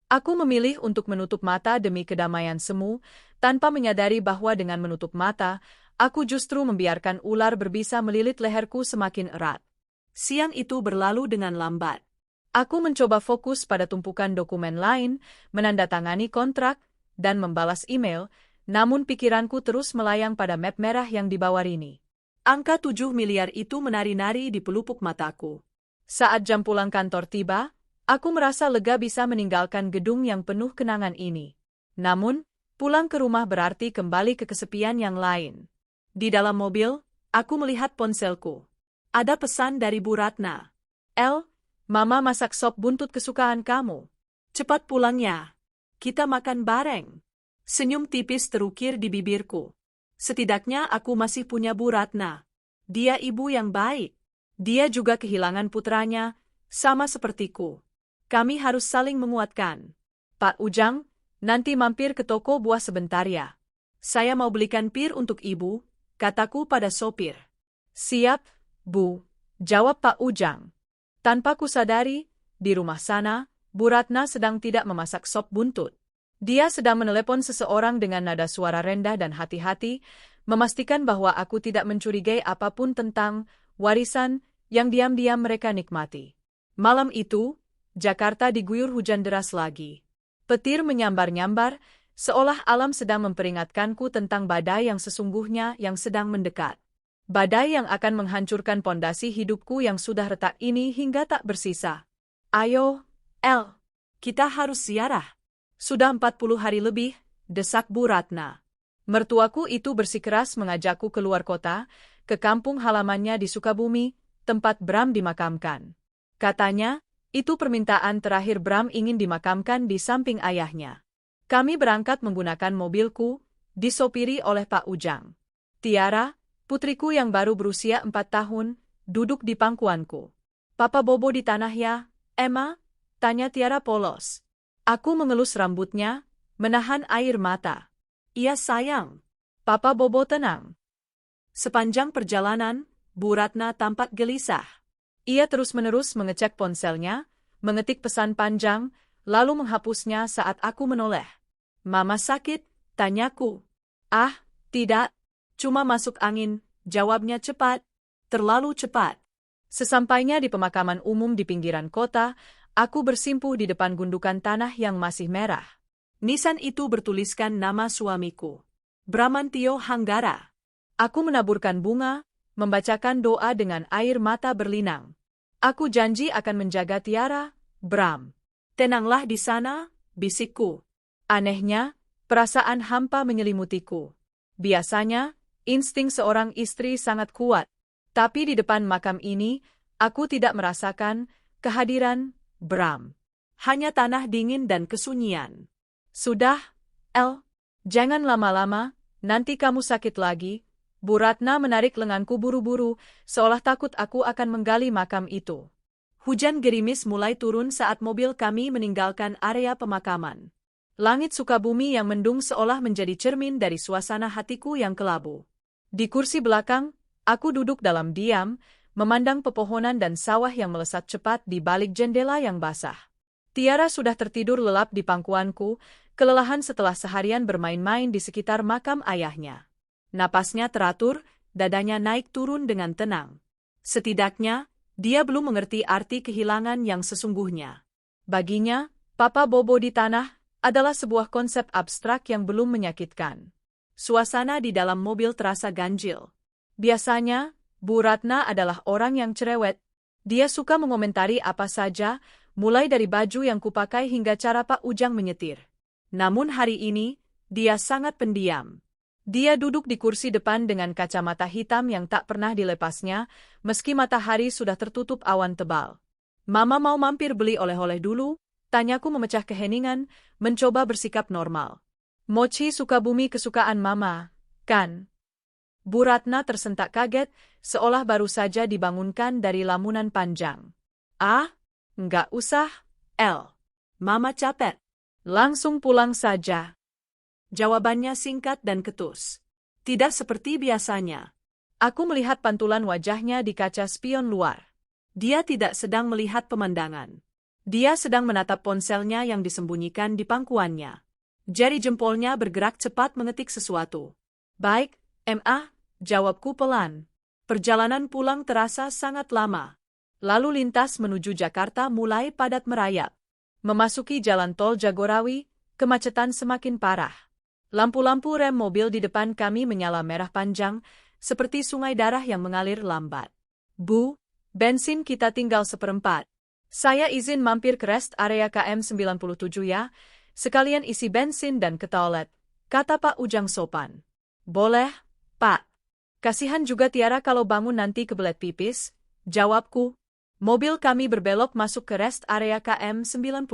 Aku memilih untuk menutup mata demi kedamaian semu, tanpa menyadari bahwa dengan menutup mata, aku justru membiarkan ular berbisa melilit leherku semakin erat. Siang itu berlalu dengan lambat. Aku mencoba fokus pada tumpukan dokumen lain, menandatangani kontrak, dan membalas email, namun pikiranku terus melayang pada map merah yang dibawa Rini. Angka 7 miliar itu menari-nari di pelupuk mataku. Saat jam pulang kantor tiba, aku merasa lega bisa meninggalkan gedung yang penuh kenangan ini. Namun, pulang ke rumah berarti kembali ke kesepian yang lain. Di dalam mobil, aku melihat ponselku. Ada pesan dari Bu Ratna. Mama masak sop buntut kesukaan kamu. Cepat pulangnya. Kita makan bareng. Senyum tipis terukir di bibirku. Setidaknya aku masih punya Bu Ratna. Dia ibu yang baik. Dia juga kehilangan putranya, sama sepertiku. Kami harus saling menguatkan. Pak Ujang, nanti mampir ke toko buah sebentar ya. Saya mau belikan pir untuk ibu, kataku pada sopir. Siap, Bu, jawab Pak Ujang. Tanpa kusadari, di rumah sana, Bu Ratna sedang tidak memasak sop buntut. Dia sedang menelepon seseorang dengan nada suara rendah dan hati-hati, memastikan bahwa aku tidak mencurigai apapun tentang warisan yang diam-diam mereka nikmati. Malam itu, Jakarta diguyur hujan deras lagi. Petir menyambar-nyambar, Seolah alam sedang memperingatkanku tentang badai yang sesungguhnya yang sedang mendekat. Badai yang akan menghancurkan pondasi hidupku yang sudah retak ini hingga tak bersisa. Ayo, El, kita harus ziarah. Sudah 40 hari lebih, desak Bu Ratna. Mertuaku itu bersikeras mengajakku keluar kota, ke kampung halamannya di Sukabumi, tempat Bram dimakamkan. Katanya, itu permintaan terakhir Bram ingin dimakamkan di samping ayahnya. Kami berangkat menggunakan mobilku, disopiri oleh Pak Ujang. Tiara, putriku yang baru berusia 4 tahun, duduk di pangkuanku. Papa bobo di tanah ya, Emma? Tanya Tiara polos. Aku mengelus rambutnya, menahan air mata. Iya sayang. Papa bobo tenang. Sepanjang perjalanan, Bu Ratna tampak gelisah. Ia terus-menerus mengecek ponselnya, mengetik pesan panjang, lalu menghapusnya saat aku menoleh. Mama sakit? Tanyaku. Ah, tidak. Cuma masuk angin, jawabnya cepat. Terlalu cepat. Sesampainya di pemakaman umum di pinggiran kota, aku bersimpuh di depan gundukan tanah yang masih merah. Nisan itu bertuliskan nama suamiku. Bramantio Hanggara. Aku menaburkan bunga, membacakan doa dengan air mata berlinang. Aku janji akan menjaga Tiara, Bram. Tenanglah di sana, bisikku. Anehnya, perasaan hampa menyelimutiku. Biasanya, insting seorang istri sangat kuat. Tapi di depan makam ini, aku tidak merasakan kehadiran Bram. Hanya tanah dingin dan kesunyian. Sudah, El. Jangan lama-lama, nanti kamu sakit lagi. Bu Ratna menarik lenganku buru-buru, seolah takut aku akan menggali makam itu. Hujan gerimis mulai turun saat mobil kami meninggalkan area pemakaman. Langit Sukabumi yang mendung seolah menjadi cermin dari suasana hatiku yang kelabu. Di kursi belakang, aku duduk dalam diam, memandang pepohonan dan sawah yang melesat cepat di balik jendela yang basah. Tiara sudah tertidur lelap di pangkuanku, kelelahan setelah seharian bermain-main di sekitar makam ayahnya. Napasnya teratur, dadanya naik turun dengan tenang. Setidaknya, dia belum mengerti arti kehilangan yang sesungguhnya. Baginya, Papa Bobo di tanah adalah sebuah konsep abstrak yang belum menyakitkan. Suasana di dalam mobil terasa ganjil. Biasanya, Bu Ratna adalah orang yang cerewet. Dia suka mengomentari apa saja, mulai dari baju yang kupakai hingga cara Pak Ujang menyetir. Namun hari ini, dia sangat pendiam. Dia duduk di kursi depan dengan kacamata hitam yang tak pernah dilepasnya, meski matahari sudah tertutup awan tebal. Mama mau mampir beli oleh-oleh dulu? Tanyaku memecah keheningan, mencoba bersikap normal. Mochi Sukabumi kesukaan Mama, kan? Bu Ratna tersentak kaget, seolah baru saja dibangunkan dari lamunan panjang. Ah, enggak usah, El. Mama capek. Langsung pulang saja. Jawabannya singkat dan ketus. Tidak seperti biasanya. Aku melihat pantulan wajahnya di kaca spion luar. Dia tidak sedang melihat pemandangan. Dia sedang menatap ponselnya yang disembunyikan di pangkuannya. Jari jempolnya bergerak cepat mengetik sesuatu. Baik, Ma, jawabku pelan. Perjalanan pulang terasa sangat lama. Lalu lintas menuju Jakarta mulai padat merayap. Memasuki jalan tol Jagorawi, kemacetan semakin parah. Lampu-lampu rem mobil di depan kami menyala merah panjang, seperti sungai darah yang mengalir lambat. Bu, bensin kita tinggal seperempat. Saya izin mampir ke rest area KM 97 ya, sekalian isi bensin dan ke toilet, kata Pak Ujang sopan. Boleh, Pak. Kasihan juga Tiara kalau bangun nanti kebelet pipis, jawabku. Mobil kami berbelok masuk ke rest area KM 97.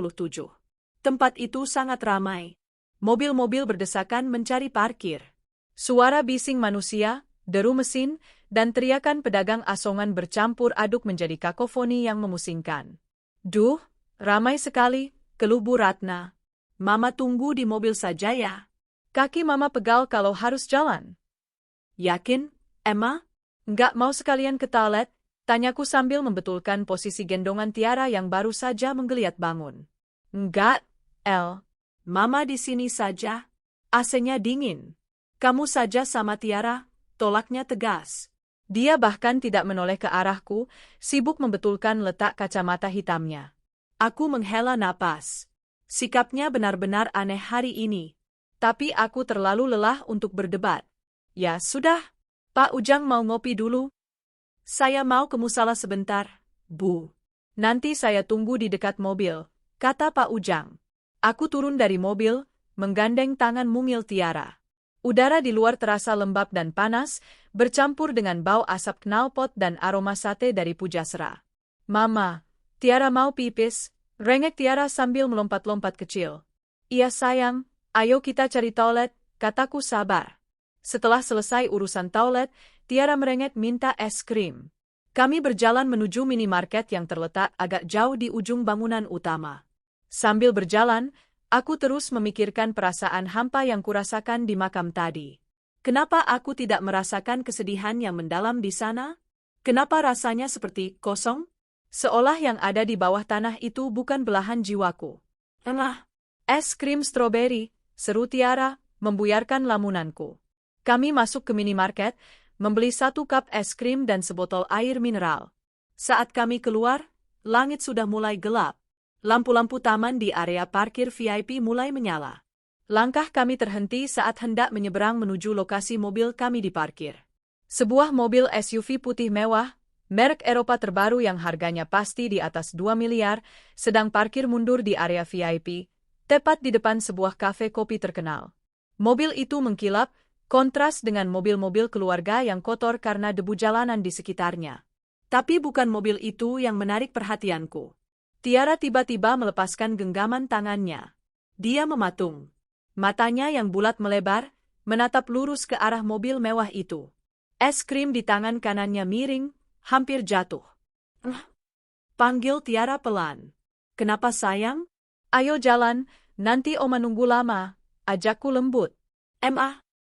Tempat itu sangat ramai. Mobil-mobil berdesakan mencari parkir. Suara bising manusia, deru mesin, dan teriakan pedagang asongan bercampur aduk menjadi kakofoni yang memusingkan. Duh, ramai sekali, keluh Bu Ratna. Mama tunggu di mobil saja ya. Kaki Mama pegal kalau harus jalan. Yakin, Emma? Nggak mau sekalian ke toilet? Tanyaku sambil membetulkan posisi gendongan Tiara yang baru saja menggeliat bangun. Enggak, El. Mama di sini saja. AC-nya dingin. Kamu saja sama Tiara, tolaknya tegas. Dia bahkan tidak menoleh ke arahku, sibuk membetulkan letak kacamata hitamnya. Aku menghela napas. Sikapnya benar-benar aneh hari ini. Tapi aku terlalu lelah untuk berdebat. Ya sudah, Pak Ujang mau ngopi dulu? Saya mau ke musala sebentar, Bu. Nanti saya tunggu di dekat mobil, kata Pak Ujang. Aku turun dari mobil, menggandeng tangan mungil Tiara. Udara di luar terasa lembab dan panas, bercampur dengan bau asap knalpot dan aroma sate dari Pujasera. Mama, Tiara mau pipis, rengek Tiara sambil melompat-lompat kecil. Iya sayang, ayo kita cari toilet, kataku sabar. Setelah selesai urusan toilet, Tiara merengek minta es krim. Kami berjalan menuju minimarket yang terletak agak jauh di ujung bangunan utama. Sambil berjalan, aku terus memikirkan perasaan hampa yang kurasakan di makam tadi. Kenapa aku tidak merasakan kesedihan yang mendalam di sana? Kenapa rasanya seperti kosong? Seolah yang ada di bawah tanah itu bukan belahan jiwaku. Es krim stroberi, seru Tiara, membuyarkan lamunanku. Kami masuk ke minimarket, membeli 1 cup es krim dan sebotol air mineral. Saat kami keluar, langit sudah mulai gelap. Lampu-lampu taman di area parkir VIP mulai menyala. Langkah kami terhenti saat hendak menyeberang menuju lokasi mobil kami diparkir. Sebuah mobil SUV putih mewah, merek Eropa terbaru yang harganya pasti di atas 2 miliar, sedang parkir mundur di area VIP, tepat di depan sebuah kafe kopi terkenal. Mobil itu mengkilap, kontras dengan mobil-mobil keluarga yang kotor karena debu jalanan di sekitarnya. Tapi bukan mobil itu yang menarik perhatianku. Tiara tiba-tiba melepaskan genggaman tangannya. Dia mematung. Matanya yang bulat melebar, menatap lurus ke arah mobil mewah itu. Es krim di tangan kanannya miring, hampir jatuh. Panggil Tiara pelan. Kenapa sayang? Ayo jalan, nanti Oma nunggu lama, ajakku lembut.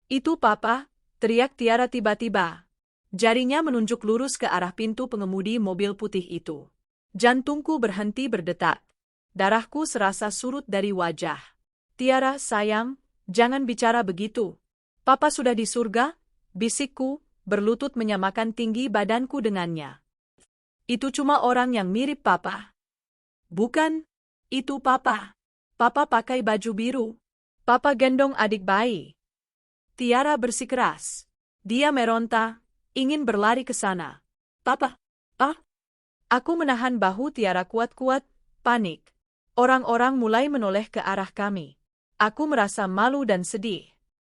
Itu Papa, teriak Tiara tiba-tiba. Jarinya menunjuk lurus ke arah pintu pengemudi mobil putih itu. Jantungku berhenti berdetak. Darahku serasa surut dari wajah. Tiara, sayang, jangan bicara begitu. Papa sudah di surga, bisikku, berlutut menyamakan tinggi badanku dengannya. Itu cuma orang yang mirip Papa. Bukan, itu Papa. Papa pakai baju biru. Papa gendong adik bayi. Tiara bersikeras. Dia meronta, ingin berlari ke sana. Papa, Aku menahan bahu Tiara kuat-kuat, panik. Orang-orang mulai menoleh ke arah kami. Aku merasa malu dan sedih.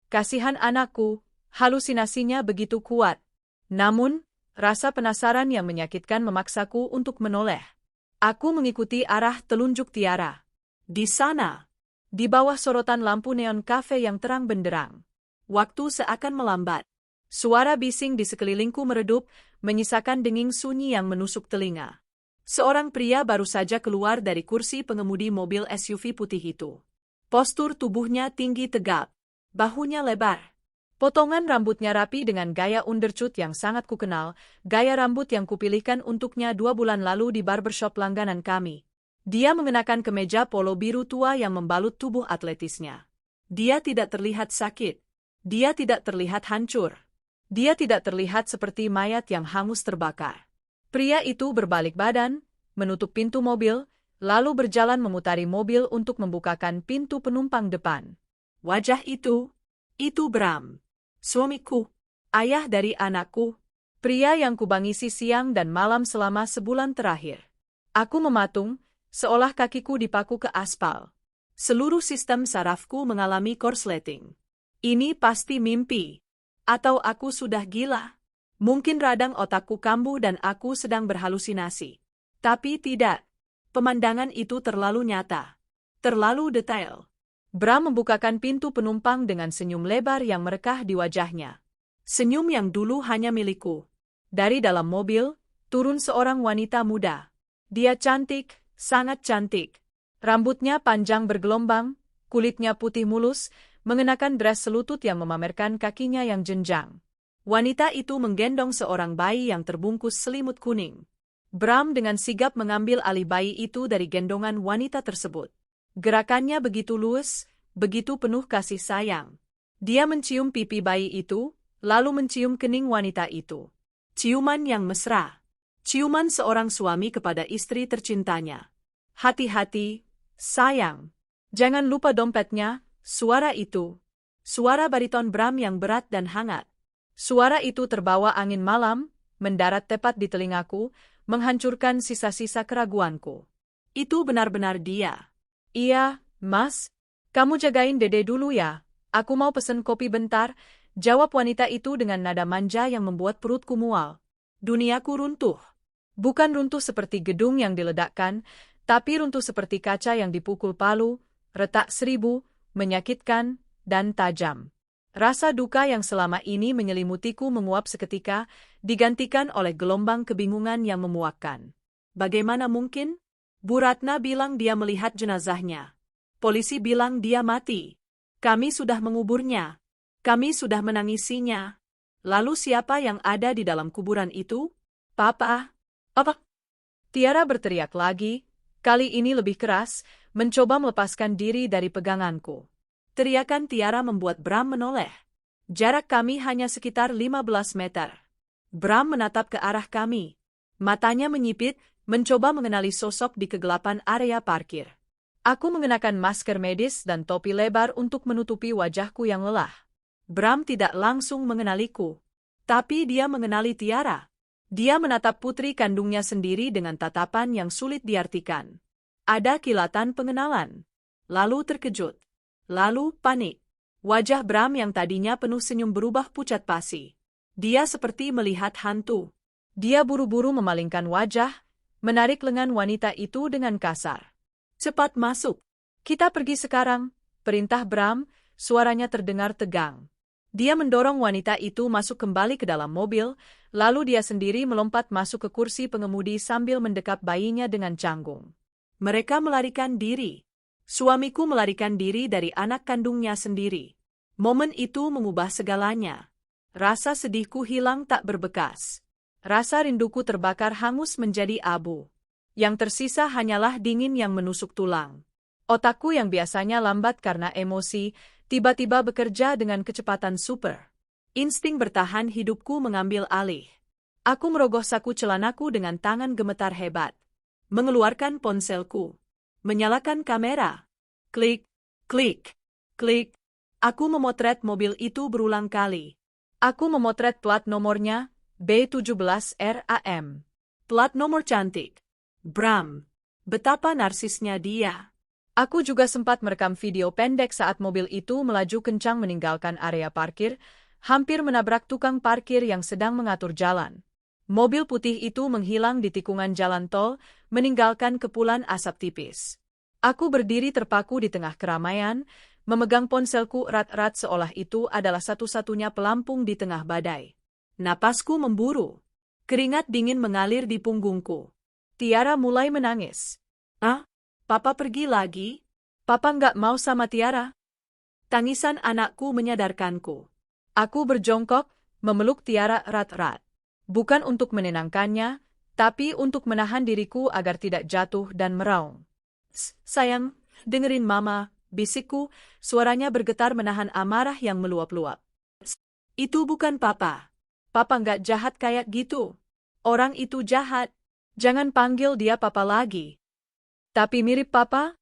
Kasihan anakku, halusinasinya begitu kuat. Namun, rasa penasaran yang menyakitkan memaksaku untuk menoleh. Aku mengikuti arah telunjuk Tiara. Di sana, di bawah sorotan lampu neon kafe yang terang benderang. Waktu seakan melambat. Suara bising di sekelilingku meredup, menyisakan denging sunyi yang menusuk telinga. Seorang pria baru saja keluar dari kursi pengemudi mobil SUV putih itu. Postur tubuhnya tinggi tegap, bahunya lebar. Potongan rambutnya rapi dengan gaya undercut yang sangat kukenal, gaya rambut yang kupilihkan untuknya 2 bulan lalu di barbershop langganan kami. Dia mengenakan kemeja polo biru tua yang membalut tubuh atletisnya. Dia tidak terlihat sakit. Dia tidak terlihat hancur. Dia tidak terlihat seperti mayat yang hangus terbakar. Pria itu berbalik badan, menutup pintu mobil, lalu berjalan memutari mobil untuk membukakan pintu penumpang depan. Wajah itu Bram. Suamiku, ayah dari anakku, pria yang kubangisi siang dan malam selama sebulan terakhir. Aku mematung, seolah kakiku dipaku ke aspal. Seluruh sistem sarafku mengalami korsleting. Ini pasti mimpi. Atau aku sudah gila. Mungkin radang otakku kambuh dan aku sedang berhalusinasi. Tapi tidak. Pemandangan itu terlalu nyata. Terlalu detail. Bram membukakan pintu penumpang dengan senyum lebar yang merekah di wajahnya. Senyum yang dulu hanya milikku. Dari dalam mobil, turun seorang wanita muda. Dia cantik, sangat cantik. Rambutnya panjang bergelombang, kulitnya putih mulus, mengenakan dress selutut yang memamerkan kakinya yang jenjang. Wanita itu menggendong seorang bayi yang terbungkus selimut kuning. Bram dengan sigap mengambil alih bayi itu dari gendongan wanita tersebut. Gerakannya begitu luwes, begitu penuh kasih sayang. Dia mencium pipi bayi itu, lalu mencium kening wanita itu. Ciuman yang mesra. Ciuman seorang suami kepada istri tercintanya. Hati-hati, sayang. Jangan lupa dompetnya, suara itu. Suara bariton Bram yang berat dan hangat. Suara itu terbawa angin malam, mendarat tepat di telingaku, menghancurkan sisa-sisa keraguanku. Itu benar-benar dia. Iya, Mas. Kamu jagain Dede dulu ya. Aku mau pesen kopi bentar, jawab wanita itu dengan nada manja yang membuat perutku mual. Duniaku runtuh. Bukan runtuh seperti gedung yang diledakkan, tapi runtuh seperti kaca yang dipukul palu, retak 1000, menyakitkan, dan tajam. Rasa duka yang selama ini menyelimutiku menguap seketika, digantikan oleh gelombang kebingungan yang memuakkan. Bagaimana mungkin? Bu Ratna bilang dia melihat jenazahnya. Polisi bilang dia mati. Kami sudah menguburnya. Kami sudah menangisinya. Lalu siapa yang ada di dalam kuburan itu? Papa? Apa? Tiara berteriak lagi, kali ini lebih keras, mencoba melepaskan diri dari peganganku. Teriakan Tiara membuat Bram menoleh. Jarak kami hanya sekitar 15 meter. Bram menatap ke arah kami. Matanya menyipit, mencoba mengenali sosok di kegelapan area parkir. Aku mengenakan masker medis dan topi lebar untuk menutupi wajahku yang lelah. Bram tidak langsung mengenaliku, tapi dia mengenali Tiara. Dia menatap putri kandungnya sendiri dengan tatapan yang sulit diartikan. Ada kilatan pengenalan. Lalu terkejut. Lalu panik. Wajah Bram yang tadinya penuh senyum berubah pucat pasi. Dia seperti melihat hantu. Dia buru-buru memalingkan wajah, menarik lengan wanita itu dengan kasar. Cepat masuk. Kita pergi sekarang, perintah Bram, suaranya terdengar tegang. Dia mendorong wanita itu masuk kembali ke dalam mobil, lalu dia sendiri melompat masuk ke kursi pengemudi sambil mendekap bayinya dengan canggung. Mereka melarikan diri. Suamiku melarikan diri dari anak kandungnya sendiri. Momen itu mengubah segalanya. Rasa sedihku hilang tak berbekas. Rasa rinduku terbakar hangus menjadi abu. Yang tersisa hanyalah dingin yang menusuk tulang. Otakku yang biasanya lambat karena emosi, tiba-tiba bekerja dengan kecepatan super. Insting bertahan hidupku mengambil alih. Aku merogoh saku celanaku dengan tangan gemetar hebat. Mengeluarkan ponselku. Menyalakan kamera. Klik, klik, klik. Aku memotret mobil itu berulang kali. Aku memotret plat nomornya, B17RAM. Plat nomor cantik. Bram. Betapa narsisnya dia. Aku juga sempat merekam video pendek saat mobil itu melaju kencang meninggalkan area parkir, hampir menabrak tukang parkir yang sedang mengatur jalan. Mobil putih itu menghilang di tikungan jalan tol, meninggalkan kepulan asap tipis. Aku berdiri terpaku di tengah keramaian, memegang ponselku erat-erat seolah itu adalah satu-satunya pelampung di tengah badai. Napasku memburu. Keringat dingin mengalir di punggungku. Tiara mulai menangis. Ah? Papa pergi lagi? Papa nggak mau sama Tiara? Tangisan anakku menyadarkanku. Aku berjongkok, memeluk Tiara erat-erat. Bukan untuk menenangkannya, tapi untuk menahan diriku agar tidak jatuh dan meraung. Sayang, dengerin Mama, bisikku, suaranya bergetar menahan amarah yang meluap-luap. Itu bukan Papa. Papa nggak jahat kayak gitu. Orang itu jahat. Jangan panggil dia Papa lagi. Tapi mirip Papa?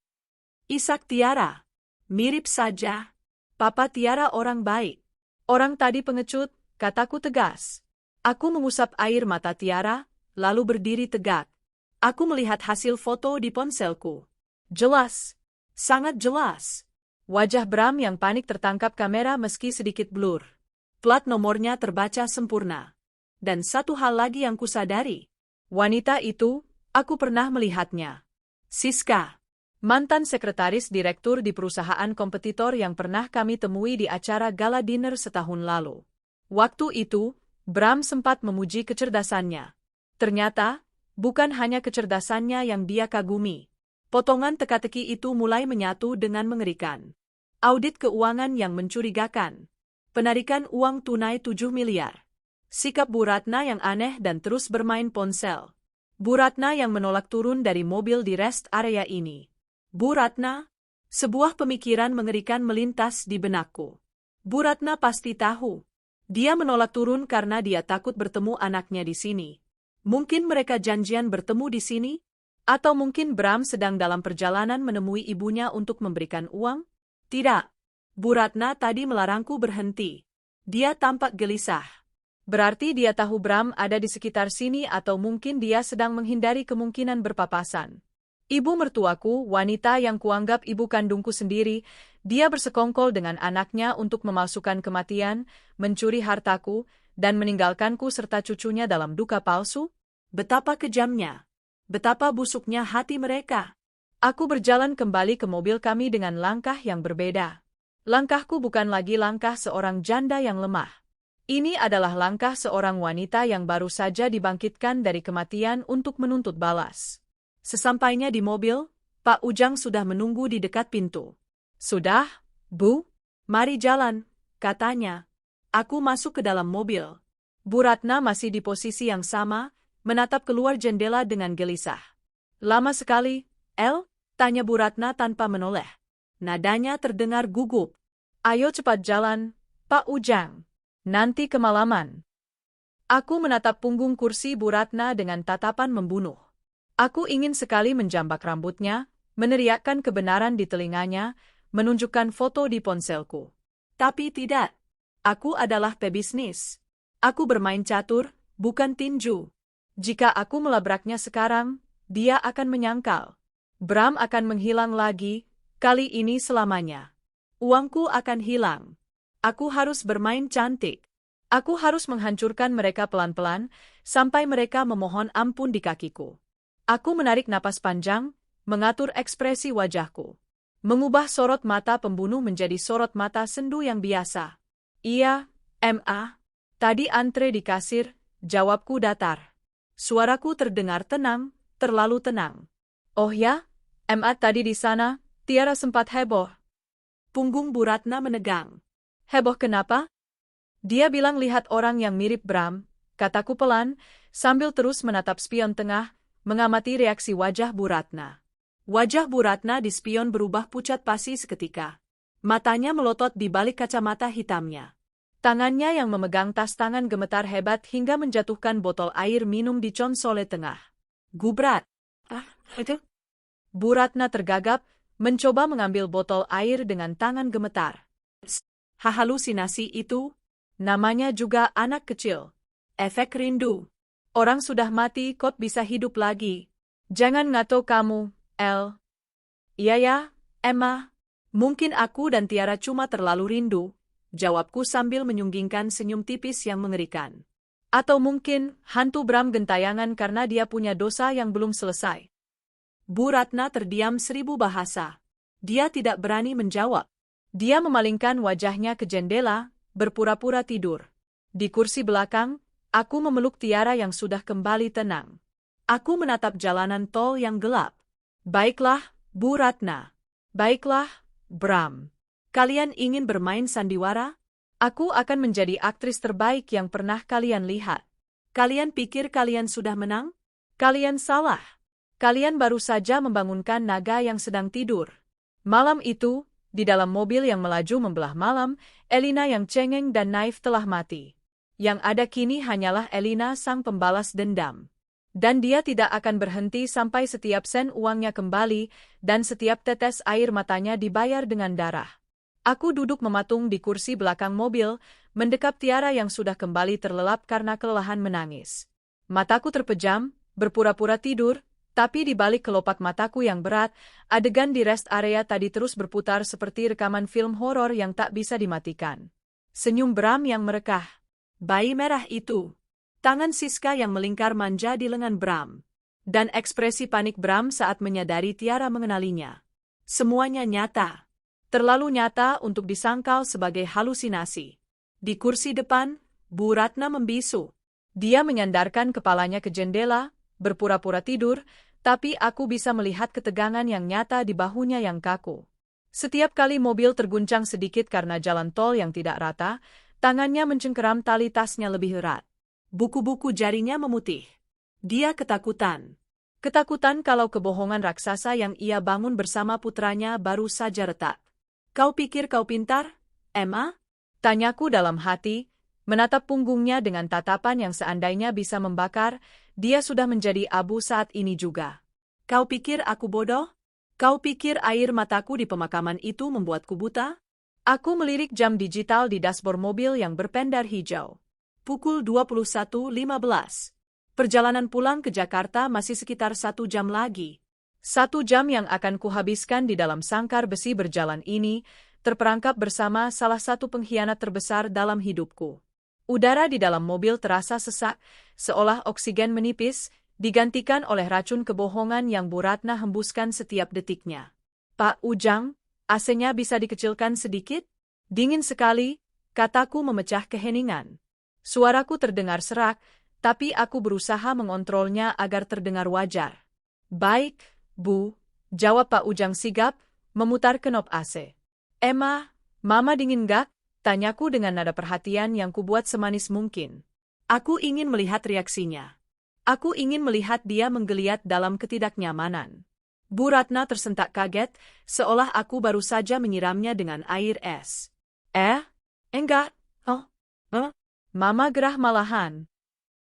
Isak Tiara. Mirip saja. Papa Tiara orang baik. Orang tadi pengecut, kataku tegas. Aku mengusap air mata Tiara, lalu berdiri tegak. Aku melihat hasil foto di ponselku. Jelas. Sangat jelas. Wajah Bram yang panik tertangkap kamera meski sedikit blur. Plat nomornya terbaca sempurna. Dan satu hal lagi yang kusadari. Wanita itu, aku pernah melihatnya. Siska. Mantan sekretaris direktur di perusahaan kompetitor yang pernah kami temui di acara gala dinner setahun lalu. Waktu itu, Bram sempat memuji kecerdasannya. Ternyata, bukan hanya kecerdasannya yang dia kagumi. Potongan teka-teki itu mulai menyatu dengan mengerikan. Audit keuangan yang mencurigakan. Penarikan uang tunai 7 miliar. Sikap Bu Ratna yang aneh dan terus bermain ponsel. Bu Ratna yang menolak turun dari mobil di rest area ini. Bu Ratna? Sebuah pemikiran mengerikan melintas di benakku. Bu Ratna pasti tahu. Dia menolak turun karena dia takut bertemu anaknya di sini. Mungkin mereka janjian bertemu di sini? Atau mungkin Bram sedang dalam perjalanan menemui ibunya untuk memberikan uang? Tidak. Bu Ratna tadi melarangku berhenti. Dia tampak gelisah. Berarti dia tahu Bram ada di sekitar sini atau mungkin dia sedang menghindari kemungkinan berpapasan. Ibu mertuaku, wanita yang kuanggap ibu kandungku sendiri, dia bersekongkol dengan anaknya untuk memalsukan kematian, mencuri hartaku, dan meninggalkanku serta cucunya dalam duka palsu? Betapa kejamnya. Betapa busuknya hati mereka. Aku berjalan kembali ke mobil kami dengan langkah yang berbeda. Langkahku bukan lagi langkah seorang janda yang lemah. Ini adalah langkah seorang wanita yang baru saja dibangkitkan dari kematian untuk menuntut balas. Sesampainya di mobil, Pak Ujang sudah menunggu di dekat pintu. "Sudah, Bu? Mari jalan," katanya. Aku masuk ke dalam mobil. Bu Ratna masih di posisi yang sama, menatap keluar jendela dengan gelisah. "Lama sekali, El?" tanya Bu Ratna tanpa menoleh. Nadanya terdengar gugup. "Ayo cepat jalan, Pak Ujang. Nanti kemalaman." Aku menatap punggung kursi Bu Ratna dengan tatapan membunuh. Aku ingin sekali menjambak rambutnya, meneriakkan kebenaran di telinganya, menunjukkan foto di ponselku. Tapi tidak. Aku adalah pebisnis. Aku bermain catur, bukan tinju. Jika aku melabraknya sekarang, dia akan menyangkal. Bram akan menghilang lagi, kali ini selamanya. Uangku akan hilang. Aku harus bermain cantik. Aku harus menghancurkan mereka pelan-pelan, sampai mereka memohon ampun di kakiku. Aku menarik napas panjang, mengatur ekspresi wajahku. Mengubah sorot mata pembunuh menjadi sorot mata sendu yang biasa. "Iya, Ma. Tadi antre di kasir," jawabku datar. Suaraku terdengar tenang, terlalu tenang. "Oh ya? Ma tadi di sana, Tiara sempat heboh." Punggung Bu Ratna menegang. "Heboh kenapa?" "Dia bilang lihat orang yang mirip Bram," kataku pelan, sambil terus menatap spion tengah, mengamati reaksi wajah Bu Ratna. Wajah Bu Ratna di spion berubah pucat pasi seketika. Matanya melotot di balik kacamata hitamnya. Tangannya yang memegang tas tangan gemetar hebat hingga menjatuhkan botol air minum di konsole tengah. "Gubrat." Itu?" Bu Ratna tergagap, mencoba mengambil botol air dengan tangan gemetar. Halusinasi itu? Namanya juga anak kecil. Efek rindu. Orang sudah mati kok bisa hidup lagi. Jangan ngato kamu, El. "Iya ya, Emma. Mungkin aku dan Tiara cuma terlalu rindu," jawabku sambil menyunggingkan senyum tipis yang mengerikan. "Atau mungkin hantu Bram gentayangan karena dia punya dosa yang belum selesai." Bu Ratna terdiam 1000 bahasa. Dia tidak berani menjawab. Dia memalingkan wajahnya ke jendela, berpura-pura tidur. Di kursi belakang, aku memeluk Tiara yang sudah kembali tenang. Aku menatap jalanan tol yang gelap. "Baiklah, Bu Ratna. Baiklah, Bram. Kalian ingin bermain sandiwara? Aku akan menjadi aktris terbaik yang pernah kalian lihat. Kalian pikir kalian sudah menang? Kalian salah. Kalian baru saja membangunkan naga yang sedang tidur." Malam itu, di dalam mobil yang melaju membelah malam, Elina yang cengeng dan naif telah mati. Yang ada kini hanyalah Elina sang pembalas dendam. Dan dia tidak akan berhenti sampai setiap sen uangnya kembali, dan setiap tetes air matanya dibayar dengan darah. Aku duduk mematung di kursi belakang mobil, mendekap Tiara yang sudah kembali terlelap karena kelelahan menangis. Mataku terpejam, berpura-pura tidur, tapi di balik kelopak mataku yang berat, adegan di rest area tadi terus berputar seperti rekaman film horor yang tak bisa dimatikan. Senyum Bram yang merekah. Bayi merah itu. Tangan Siska yang melingkar manja di lengan Bram. Dan ekspresi panik Bram saat menyadari Tiara mengenalinya. Semuanya nyata. Terlalu nyata untuk disangkal sebagai halusinasi. Di kursi depan, Bu Ratna membisu. Dia menyandarkan kepalanya ke jendela, berpura-pura tidur, tapi aku bisa melihat ketegangan yang nyata di bahunya yang kaku. Setiap kali mobil terguncang sedikit karena jalan tol yang tidak rata, tangannya mencengkeram tali tasnya lebih erat. Buku-buku jarinya memutih. Dia ketakutan. Ketakutan kalau kebohongan raksasa yang ia bangun bersama putranya baru saja retak. "Kau pikir kau pintar, Emma?" tanyaku dalam hati, menatap punggungnya dengan tatapan yang seandainya bisa membakar, dia sudah menjadi abu saat ini juga. "Kau pikir aku bodoh? Kau pikir air mataku di pemakaman itu membuatku buta?" Aku melirik jam digital di dashboard mobil yang berpendar hijau. Pukul 21.15. Perjalanan pulang ke Jakarta masih sekitar 1 jam lagi. 1 jam yang akan kuhabiskan di dalam sangkar besi berjalan ini, terperangkap bersama salah satu pengkhianat terbesar dalam hidupku. Udara di dalam mobil terasa sesak, seolah oksigen menipis, digantikan oleh racun kebohongan yang Bu Ratna hembuskan setiap detiknya. Pak Ujang, AC-nya bisa dikecilkan sedikit? Dingin sekali, kataku memecah keheningan. Suaraku terdengar serak, tapi aku berusaha mengontrolnya agar terdengar wajar. Baik, Bu, jawab Pak Ujang sigap, memutar knob AC. Emma, Mama dingin gak? Tanyaku dengan nada perhatian yang kubuat semanis mungkin. Aku ingin melihat reaksinya. Aku ingin melihat dia menggeliat dalam ketidaknyamanan. Bu Ratna tersentak kaget, seolah aku baru saja menyiramnya dengan air es. Enggak. Mama gerah malahan.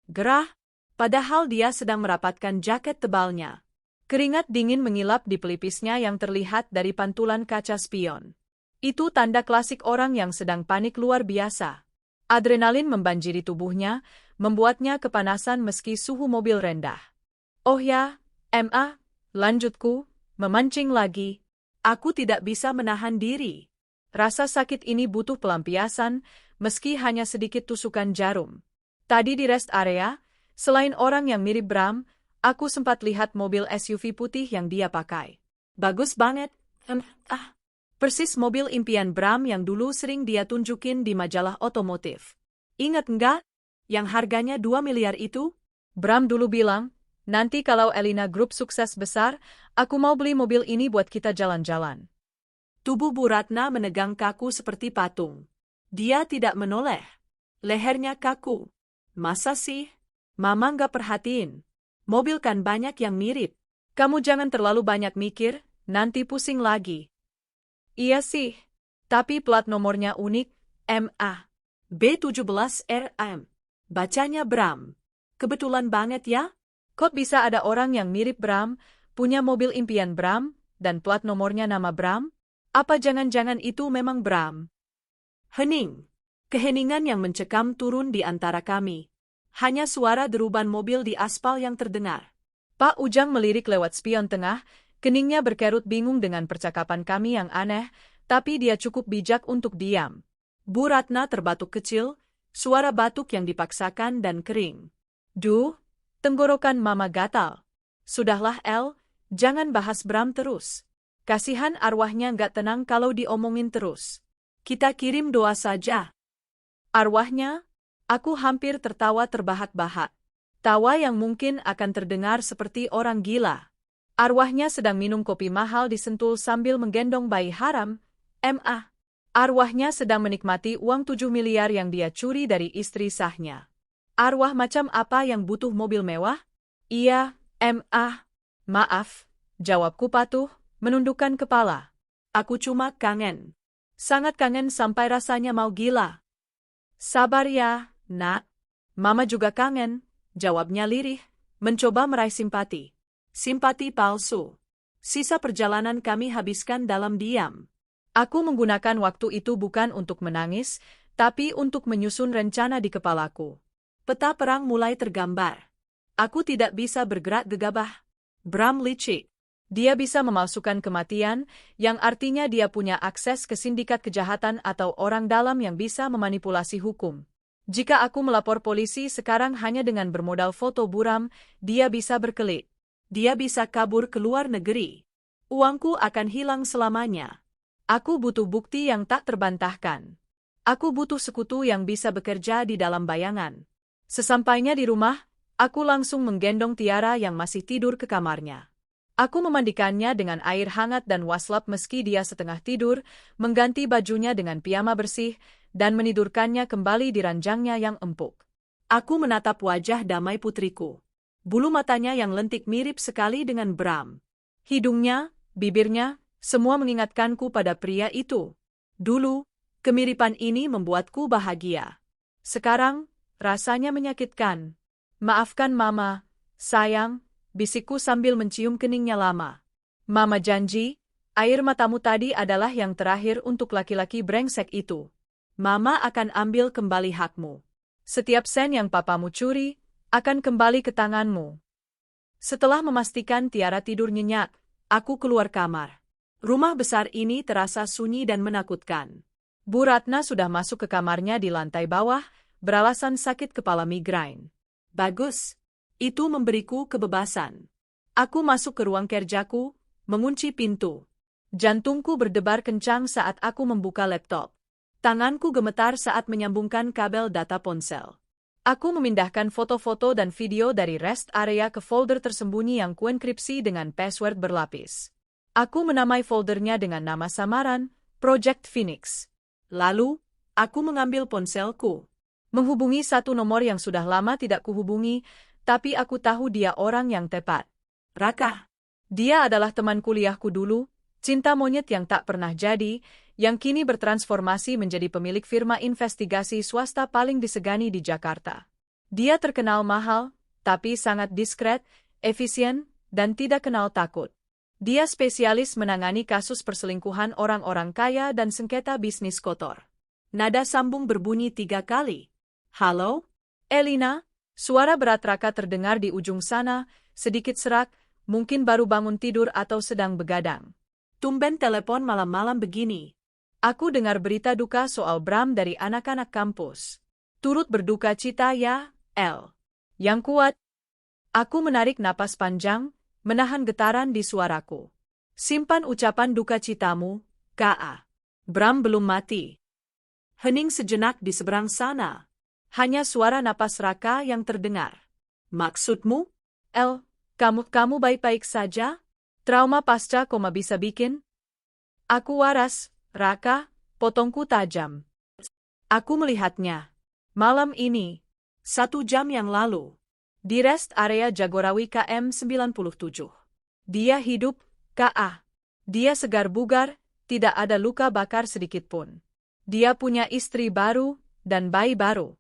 Gerah, padahal dia sedang merapatkan jaket tebalnya. Keringat dingin mengilap di pelipisnya yang terlihat dari pantulan kaca spion. Itu tanda klasik orang yang sedang panik luar biasa. Adrenalin membanjiri tubuhnya, membuatnya kepanasan meski suhu mobil rendah. Oh ya, Ma, lanjutku, memancing lagi. Aku tidak bisa menahan diri. Rasa sakit ini butuh pelampiasan, meski hanya sedikit tusukan jarum. Tadi di rest area, selain orang yang mirip Bram, aku sempat lihat mobil SUV putih yang dia pakai. Bagus banget. Persis mobil impian Bram yang dulu sering dia tunjukin di majalah otomotif. Ingat enggak? Yang harganya 2 miliar itu? Bram dulu bilang, nanti kalau Elina Group sukses besar, aku mau beli mobil ini buat kita jalan-jalan. Tubuh Bu Ratna menegang kaku seperti patung. Dia tidak menoleh. Lehernya kaku. Masa sih? Mama nggak perhatiin. Mobil kan banyak yang mirip. Kamu jangan terlalu banyak mikir, nanti pusing lagi. Iya sih. Tapi plat nomornya unik, MA. B17RM. Bacanya Bram. Kebetulan banget ya? Kok bisa ada orang yang mirip Bram, punya mobil impian Bram, dan plat nomornya nama Bram? Apa jangan-jangan itu memang Bram? Hening. Keheningan yang mencekam turun di antara kami. Hanya suara deruban mobil di aspal yang terdengar. Pak Ujang melirik lewat spion tengah, keningnya berkerut bingung dengan percakapan kami yang aneh, tapi dia cukup bijak untuk diam. Bu Ratna terbatuk kecil, suara batuk yang dipaksakan dan kering. Duh, tenggorokan Mama gatal. Sudahlah El, jangan bahas Bram terus. Kasihan arwahnya nggak tenang kalau diomongin terus. Kita kirim doa saja. Arwahnya? Aku hampir tertawa terbahak-bahak. Tawa yang mungkin akan terdengar seperti orang gila. Arwahnya sedang minum kopi mahal di Sentul sambil menggendong bayi haram, MA. Arwahnya sedang menikmati uang 7 miliar yang dia curi dari istri sahnya. Arwah macam apa yang butuh mobil mewah? Iya, MA. Maaf, jawabku patuh, menundukkan kepala. Aku cuma kangen. Sangat kangen sampai rasanya mau gila. Sabar ya, Nak. Mama juga kangen, jawabnya lirih, mencoba meraih simpati. Simpati palsu. Sisa perjalanan kami habiskan dalam diam. Aku menggunakan waktu itu bukan untuk menangis, tapi untuk menyusun rencana di kepalaku. Peta perang mulai tergambar. Aku tidak bisa bergerak gegabah. Bram licik. Dia bisa memalsukan kematian, yang artinya dia punya akses ke sindikat kejahatan atau orang dalam yang bisa memanipulasi hukum. Jika aku melapor polisi sekarang hanya dengan bermodal foto buram, dia bisa berkelit. Dia bisa kabur ke luar negeri. Uangku akan hilang selamanya. Aku butuh bukti yang tak terbantahkan. Aku butuh sekutu yang bisa bekerja di dalam bayangan. Sesampainya di rumah, aku langsung menggendong Tiara yang masih tidur ke kamarnya. Aku memandikannya dengan air hangat dan waslap meski dia setengah tidur, mengganti bajunya dengan piyama bersih, dan menidurkannya kembali di ranjangnya yang empuk. Aku menatap wajah damai putriku. Bulu matanya yang lentik mirip sekali dengan Bram. Hidungnya, bibirnya, semua mengingatkanku pada pria itu. Dulu, kemiripan ini membuatku bahagia. Sekarang, rasanya menyakitkan. Maafkan Mama, sayang, bisikku sambil mencium keningnya lama. Mama janji, Air matamu tadi adalah yang terakhir untuk laki-laki brengsek itu. Mama akan ambil kembali hakmu. Setiap sen yang papamu curi, akan kembali ke tanganmu. Setelah memastikan Tiara tidur nyenyak, aku keluar kamar. Rumah besar ini terasa sunyi dan menakutkan. Bu Ratna sudah masuk ke kamarnya di lantai bawah, beralasan sakit kepala migrain. Bagus. Itu memberiku kebebasan. Aku masuk ke ruang kerjaku, mengunci pintu. Jantungku berdebar kencang saat aku membuka laptop. Tanganku gemetar saat menyambungkan kabel data ponsel. Aku memindahkan foto-foto dan video dari rest area ke folder tersembunyi yang kuenkripsi dengan password berlapis. Aku menamai foldernya dengan nama samaran, Project Phoenix. Lalu, aku mengambil ponselku. Menghubungi satu nomor yang sudah lama tidak kuhubungi, tapi aku tahu dia orang yang tepat. Raka. Dia adalah teman kuliahku dulu, cinta monyet yang tak pernah jadi, yang kini bertransformasi menjadi pemilik firma investigasi swasta paling disegani di Jakarta. Dia terkenal mahal, tapi sangat diskret, efisien, dan tidak kenal takut. Dia spesialis menangani kasus perselingkuhan orang-orang kaya dan sengketa bisnis kotor. Nada sambung berbunyi 3 kali. Halo? Elina? Suara berat Raka terdengar di ujung sana, sedikit serak, mungkin baru bangun tidur atau sedang begadang. Tumben telepon malam-malam begini. Aku dengar berita duka soal Bram dari anak-anak kampus. Turut berduka cita ya, El. Yang kuat. Aku menarik napas panjang, menahan getaran di suaraku. Simpan ucapan duka citamu, K.A. Bram belum mati. Hening sejenak di seberang sana. Hanya suara napas Raka yang terdengar. Maksudmu? El, kamu baik-baik saja? Trauma pasca koma bisa bikin? Aku waras, Raka, potongku tajam. Aku melihatnya. Malam ini, 1 jam yang lalu. Di rest area Jagorawi KM 97. Dia hidup, K.A. Dia segar bugar, tidak ada luka bakar sedikitpun. Dia punya istri baru, dan bayi baru.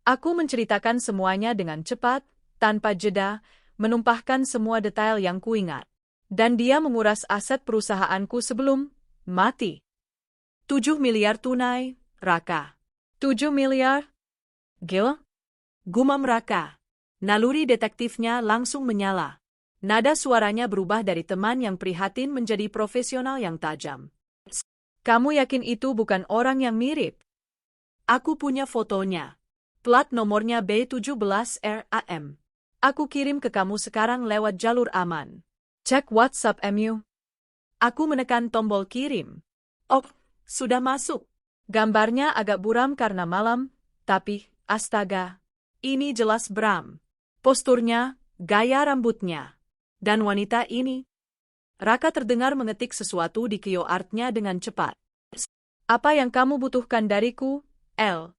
Aku menceritakan semuanya dengan cepat, tanpa jeda, menumpahkan semua detail yang kuingat. Dan dia menguras aset perusahaanku sebelum mati. 7 miliar tunai, Raka. 7 miliar? Gila? Gumam Raka. Naluri detektifnya langsung menyala. Nada suaranya berubah dari teman yang prihatin menjadi profesional yang tajam. Kamu yakin itu bukan orang yang mirip? Aku punya fotonya. Plat nomornya B17RAM. Aku kirim ke kamu sekarang lewat jalur aman. Cek WhatsApp MU. Aku menekan tombol kirim. Oh, sudah masuk. Gambarnya agak buram karena malam, tapi, astaga, ini jelas Bram. Posturnya, gaya rambutnya. Dan wanita ini. Raka terdengar mengetik sesuatu di QWERTY-nya dengan cepat. Apa yang kamu butuhkan dariku, El?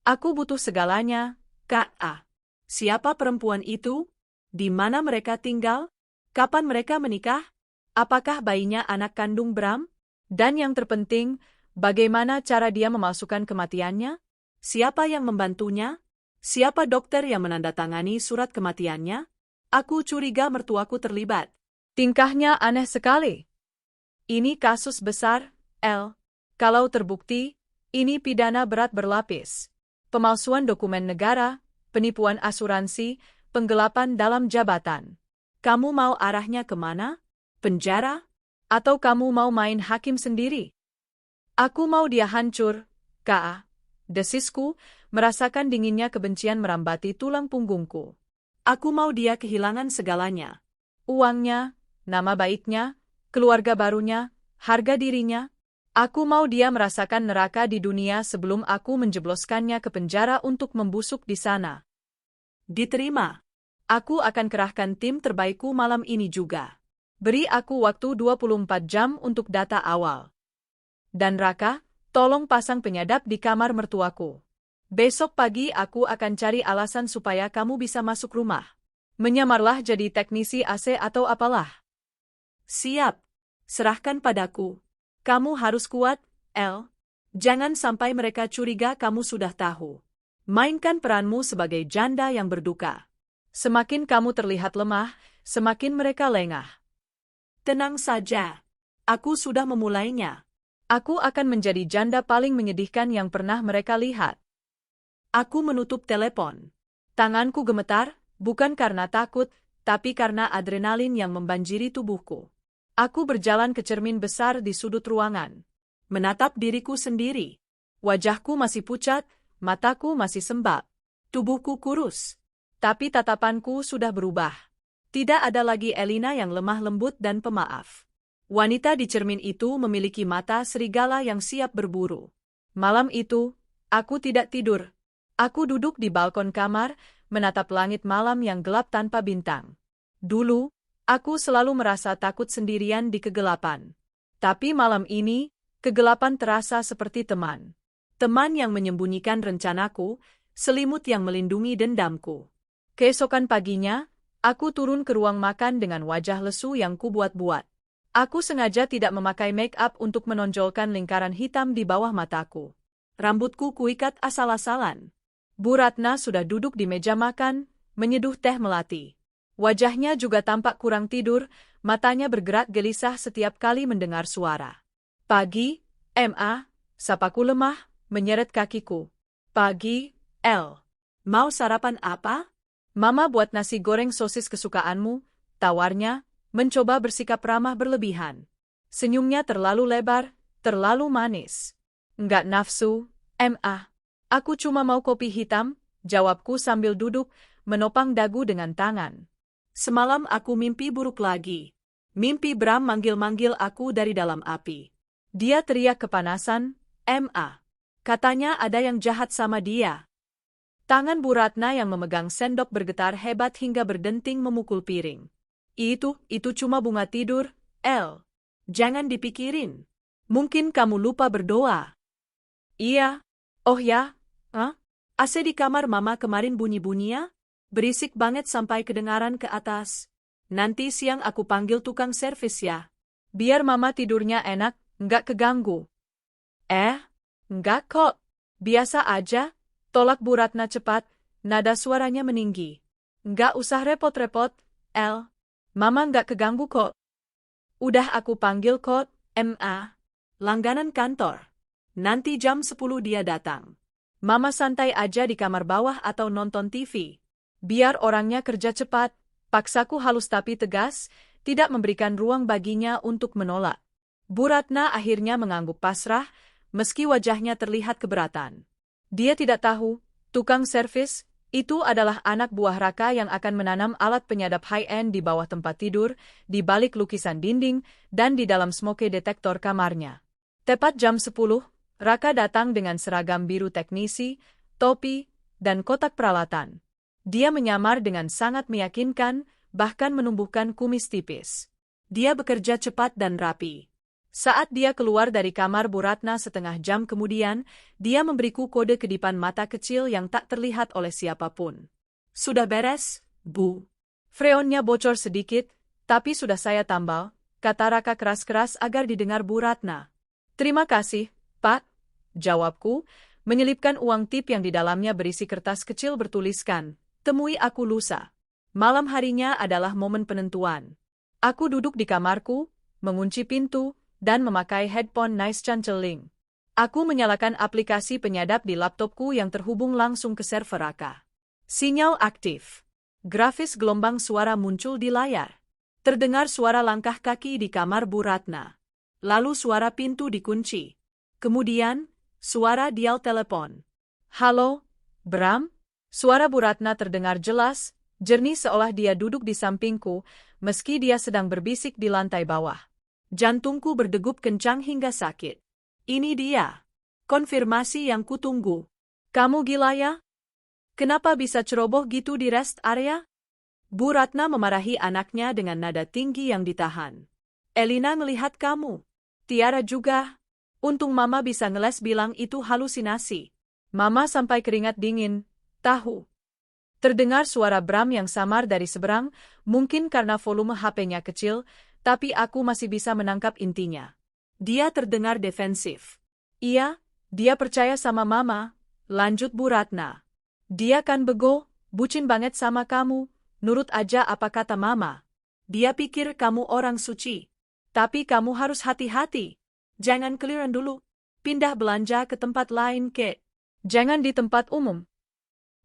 Aku butuh segalanya, K.A. Siapa perempuan itu? Di mana mereka tinggal? Kapan mereka menikah? Apakah bayinya anak kandung Bram? Dan yang terpenting, bagaimana cara dia memalsukan kematiannya? Siapa yang membantunya? Siapa dokter yang menandatangani surat kematiannya? Aku curiga mertuaku terlibat. Tingkahnya aneh sekali. Ini kasus besar, El. Kalau terbukti, ini pidana berat berlapis. Pemalsuan dokumen negara, penipuan asuransi, penggelapan dalam jabatan. Kamu mau arahnya kemana? Penjara? Atau kamu mau main hakim sendiri? Aku mau dia hancur, K.A. Desisku, merasakan dinginnya kebencian merambati tulang punggungku. Aku mau dia kehilangan segalanya. Uangnya, nama baiknya, keluarga barunya, harga dirinya. Aku mau dia merasakan neraka di dunia sebelum aku menjebloskannya ke penjara untuk membusuk di sana. Diterima. Aku akan kerahkan tim terbaikku malam ini juga. Beri aku waktu 24 jam untuk data awal. Dan Raka, tolong pasang penyadap di kamar mertuaku. Besok pagi aku akan cari alasan supaya kamu bisa masuk rumah. Menyamarlah jadi teknisi AC atau apalah. Siap. Serahkan padaku. Kamu harus kuat, El. Jangan sampai mereka curiga kamu sudah tahu. Mainkan peranmu sebagai janda yang berduka. Semakin kamu terlihat lemah, semakin mereka lengah. Tenang saja. Aku sudah memulainya. Aku akan menjadi janda paling menyedihkan yang pernah mereka lihat. Aku menutup telepon. Tanganku gemetar, bukan karena takut, tapi karena adrenalin yang membanjiri tubuhku. Aku berjalan ke cermin besar di sudut ruangan. Menatap diriku sendiri. Wajahku masih pucat, mataku masih sembab. Tubuhku kurus. Tapi tatapanku sudah berubah. Tidak ada lagi Elina yang lemah lembut dan pemaaf. Wanita di cermin itu memiliki mata serigala yang siap berburu. Malam itu, aku tidak tidur. Aku duduk di balkon kamar, menatap langit malam yang gelap tanpa bintang. Dulu, aku selalu merasa takut sendirian di kegelapan. Tapi malam ini, kegelapan terasa seperti teman. Teman yang menyembunyikan rencanaku, selimut yang melindungi dendamku. Keesokan paginya, aku turun ke ruang makan dengan wajah lesu yang kubuat-buat. Aku sengaja tidak memakai make-up untuk menonjolkan lingkaran hitam di bawah mataku. Rambutku kuikat asal-asalan. Bu Ratna sudah duduk di meja makan, menyeduh teh melati. Wajahnya juga tampak kurang tidur, matanya bergerak gelisah setiap kali mendengar suara. Pagi, Ma, sapaku lemah, menyeret kakiku. Pagi, L. Mau sarapan apa? Mama buat nasi goreng sosis kesukaanmu, tawarnya, mencoba bersikap ramah berlebihan. Senyumnya terlalu lebar, terlalu manis. Enggak nafsu, Ma. Aku cuma mau kopi hitam, jawabku sambil duduk, menopang dagu dengan tangan. Semalam aku mimpi buruk lagi. Mimpi Bram manggil-manggil aku dari dalam api. Dia teriak kepanasan, Ma. Katanya ada yang jahat sama dia. Tangan Bu Ratna yang memegang sendok bergetar hebat hingga berdenting memukul piring. Itu cuma bunga tidur, El. Jangan dipikirin. Mungkin kamu lupa berdoa. Iya. Oh ya? AC di kamar Mama kemarin bunyi-bunyi ya? Berisik banget sampai kedengaran ke atas. Nanti siang aku panggil tukang servis ya. Biar Mama tidurnya enak, nggak keganggu. Enggak kok. Biasa aja, tolak Bu Ratna cepat, nada suaranya meninggi. Nggak usah repot-repot, El. Mama nggak keganggu kok. Udah aku panggil kok, Ma. Langganan kantor. Nanti jam 10 dia datang. Mama santai aja di kamar bawah atau nonton TV. Biar orangnya kerja cepat, paksaku halus tapi tegas, tidak memberikan ruang baginya untuk menolak. Bu Ratna akhirnya mengangguk pasrah, meski wajahnya terlihat keberatan. Dia tidak tahu, tukang servis, itu adalah anak buah Raka yang akan menanam alat penyadap high-end di bawah tempat tidur, di balik lukisan dinding, dan di dalam smoke detektor kamarnya. Tepat jam 10, Raka datang dengan seragam biru teknisi, topi, dan kotak peralatan. Dia menyamar dengan sangat meyakinkan, bahkan menumbuhkan kumis tipis. Dia bekerja cepat dan rapi. Saat dia keluar dari kamar Bu Ratna setengah jam kemudian, dia memberiku kode kedipan mata kecil yang tak terlihat oleh siapapun. Sudah beres, Bu. Freonnya bocor sedikit, tapi sudah saya tambal, kata Raka keras-keras agar didengar Bu Ratna. Terima kasih, Pak, jawabku, menyelipkan uang tip yang di dalamnya berisi kertas kecil bertuliskan, temui aku lusa. Malam harinya adalah momen penentuan. Aku duduk di kamarku, mengunci pintu, dan memakai headphone noise cancelling. Aku menyalakan aplikasi penyadap di laptopku yang terhubung langsung ke server Raka. Sinyal aktif. Grafis gelombang suara muncul di layar. Terdengar suara langkah kaki di kamar Bu Ratna. Lalu suara pintu dikunci. Kemudian, suara dial telepon. Halo, Bram? Suara Bu Ratna terdengar jelas, jernih seolah dia duduk di sampingku, meski dia sedang berbisik di lantai bawah. Jantungku berdegup kencang hingga sakit. Ini dia. Konfirmasi yang kutunggu. Kamu gila ya? Kenapa bisa ceroboh gitu di rest area? Bu Ratna memarahi anaknya dengan nada tinggi yang ditahan. Elina melihat kamu. Tiara juga. Untung Mama bisa ngeles bilang itu halusinasi. Mama sampai keringat dingin, tahu. Terdengar suara Bram yang samar dari seberang, mungkin karena volume HP-nya kecil, tapi aku masih bisa menangkap intinya. Dia terdengar defensif. Iya, dia percaya sama Mama, lanjut Bu Ratna. Dia kan bego, bucin banget sama kamu, nurut aja apa kata Mama. Dia pikir kamu orang suci. Tapi kamu harus hati-hati. Jangan keliran dulu. Pindah belanja ke tempat lain, Kate. Jangan di tempat umum.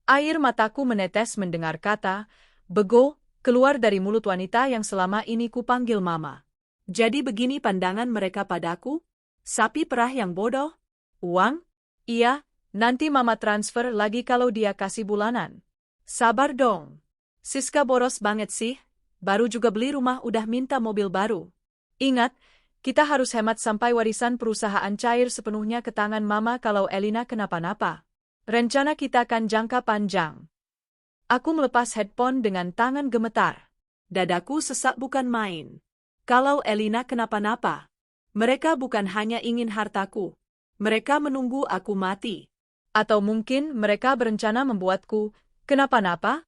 Air mataku menetes mendengar kata, bego, keluar dari mulut wanita yang selama ini kupanggil mama. Jadi begini pandangan mereka padaku? Sapi perah yang bodoh? Uang? Iya, nanti mama transfer lagi kalau dia kasih bulanan. Sabar dong. Siska boros banget sih. Baru juga beli rumah udah minta mobil baru. Ingat, kita harus hemat sampai warisan perusahaan cair sepenuhnya ke tangan mama kalau Elina kenapa-napa. Rencana kita akan jangka panjang. Aku melepas headphone dengan tangan gemetar. Dadaku sesak bukan main. Kalau Elina kenapa-napa, mereka bukan hanya ingin hartaku. Mereka menunggu aku mati. Atau mungkin mereka berencana membuatku kenapa-napa?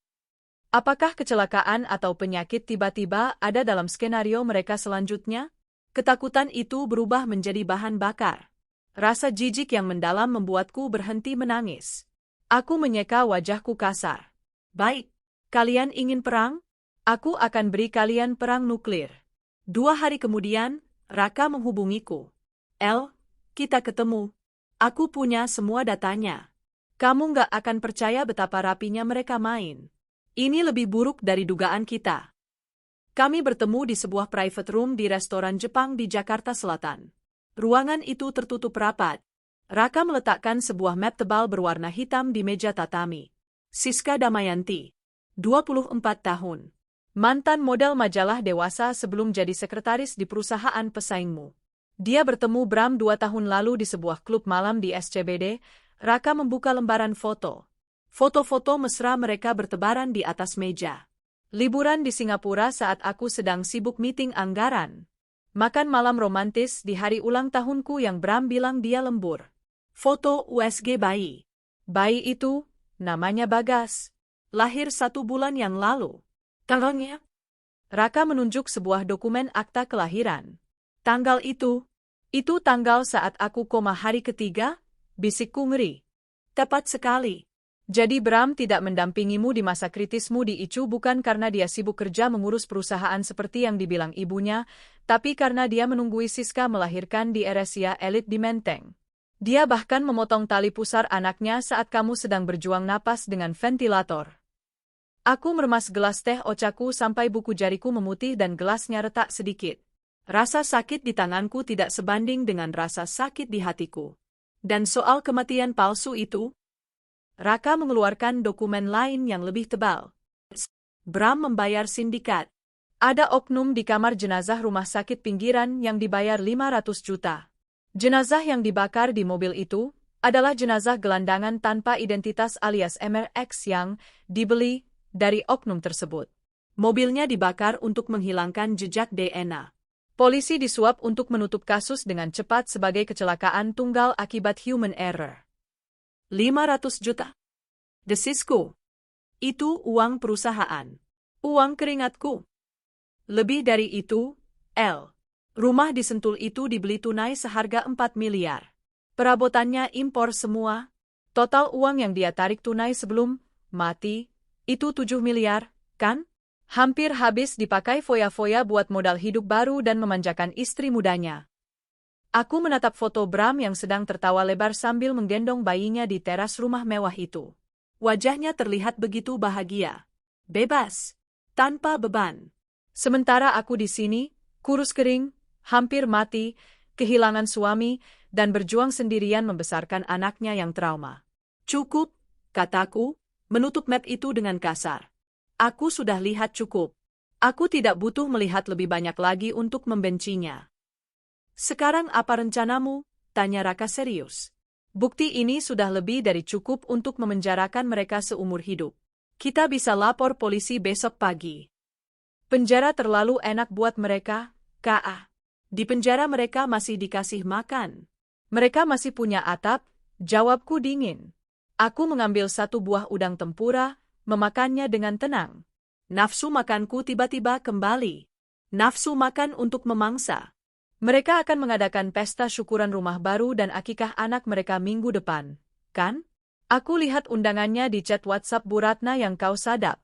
Apakah kecelakaan atau penyakit tiba-tiba ada dalam skenario mereka selanjutnya? Ketakutan itu berubah menjadi bahan bakar. Rasa jijik yang mendalam membuatku berhenti menangis. Aku menyeka wajahku kasar. Baik, kalian ingin perang? Aku akan beri kalian perang nuklir. 2 hari kemudian, Raka menghubungiku. El, kita ketemu. Aku punya semua datanya. Kamu nggak akan percaya betapa rapinya mereka main. Ini lebih buruk dari dugaan kita. Kami bertemu di sebuah private room di restoran Jepang di Jakarta Selatan. Ruangan itu tertutup rapat. Raka meletakkan sebuah map tebal berwarna hitam di meja tatami. Siska Damayanti, 24 tahun. Mantan model majalah dewasa sebelum jadi sekretaris di perusahaan pesaingmu. Dia bertemu Bram 2 tahun lalu di sebuah klub malam di SCBD. Raka membuka lembaran foto. Foto-foto mesra mereka bertebaran di atas meja. Liburan di Singapura saat aku sedang sibuk meeting anggaran. Makan malam romantis di hari ulang tahunku yang Bram bilang dia lembur. Foto USG bayi. Bayi itu, namanya Bagas. Lahir 1 bulan yang lalu. Tanggalnya? Raka menunjuk sebuah dokumen akta kelahiran. Tanggal itu tanggal saat aku koma hari ketiga, bisikku ngeri. Tepat sekali. Jadi Bram tidak mendampingimu di masa kritismu di ICU bukan karena dia sibuk kerja mengurus perusahaan seperti yang dibilang ibunya, tapi karena dia menunggui Siska melahirkan di RSIA Elit di Menteng. Dia bahkan memotong tali pusar anaknya saat kamu sedang berjuang napas dengan ventilator. Aku meremas gelas teh ochaku sampai buku jariku memutih dan gelasnya retak sedikit. Rasa sakit di tanganku tidak sebanding dengan rasa sakit di hatiku. Dan soal kematian palsu itu, Raka mengeluarkan dokumen lain yang lebih tebal. Bram membayar sindikat. Ada oknum di kamar jenazah rumah sakit pinggiran yang dibayar 500 juta. Jenazah yang dibakar di mobil itu adalah jenazah gelandangan tanpa identitas alias MRX yang dibeli dari oknum tersebut. Mobilnya dibakar untuk menghilangkan jejak DNA. Polisi disuap untuk menutup kasus dengan cepat sebagai kecelakaan tunggal akibat human error. 500 juta. Desisku. Itu uang perusahaan. Uang keringatku. Lebih dari itu, El. Rumah di Sentul itu dibeli tunai seharga 4 miliar. Perabotannya impor semua. Total uang yang dia tarik tunai sebelum mati, itu 7 miliar, kan? Hampir habis dipakai foya-foya buat modal hidup baru dan memanjakan istri mudanya. Aku menatap foto Bram yang sedang tertawa lebar sambil menggendong bayinya di teras rumah mewah itu. Wajahnya terlihat begitu bahagia. Bebas. Tanpa beban. Sementara aku di sini, kurus kering, hampir mati, kehilangan suami, dan berjuang sendirian membesarkan anaknya yang trauma. Cukup, kataku, menutup map itu dengan kasar. Aku sudah lihat cukup. Aku tidak butuh melihat lebih banyak lagi untuk membencinya. Sekarang apa rencanamu? Tanya Raka serius. Bukti ini sudah lebih dari cukup untuk memenjarakan mereka seumur hidup. Kita bisa lapor polisi besok pagi. Penjara terlalu enak buat mereka, K.A. Di penjara mereka masih dikasih makan. Mereka masih punya atap, jawabku dingin. Aku mengambil 1 buah udang tempura, memakannya dengan tenang. Nafsu makanku tiba-tiba kembali. Nafsu makan untuk memangsa. Mereka akan mengadakan pesta syukuran rumah baru dan akikah anak mereka minggu depan, kan? Aku lihat undangannya di chat WhatsApp Bu Ratna yang kau sadap.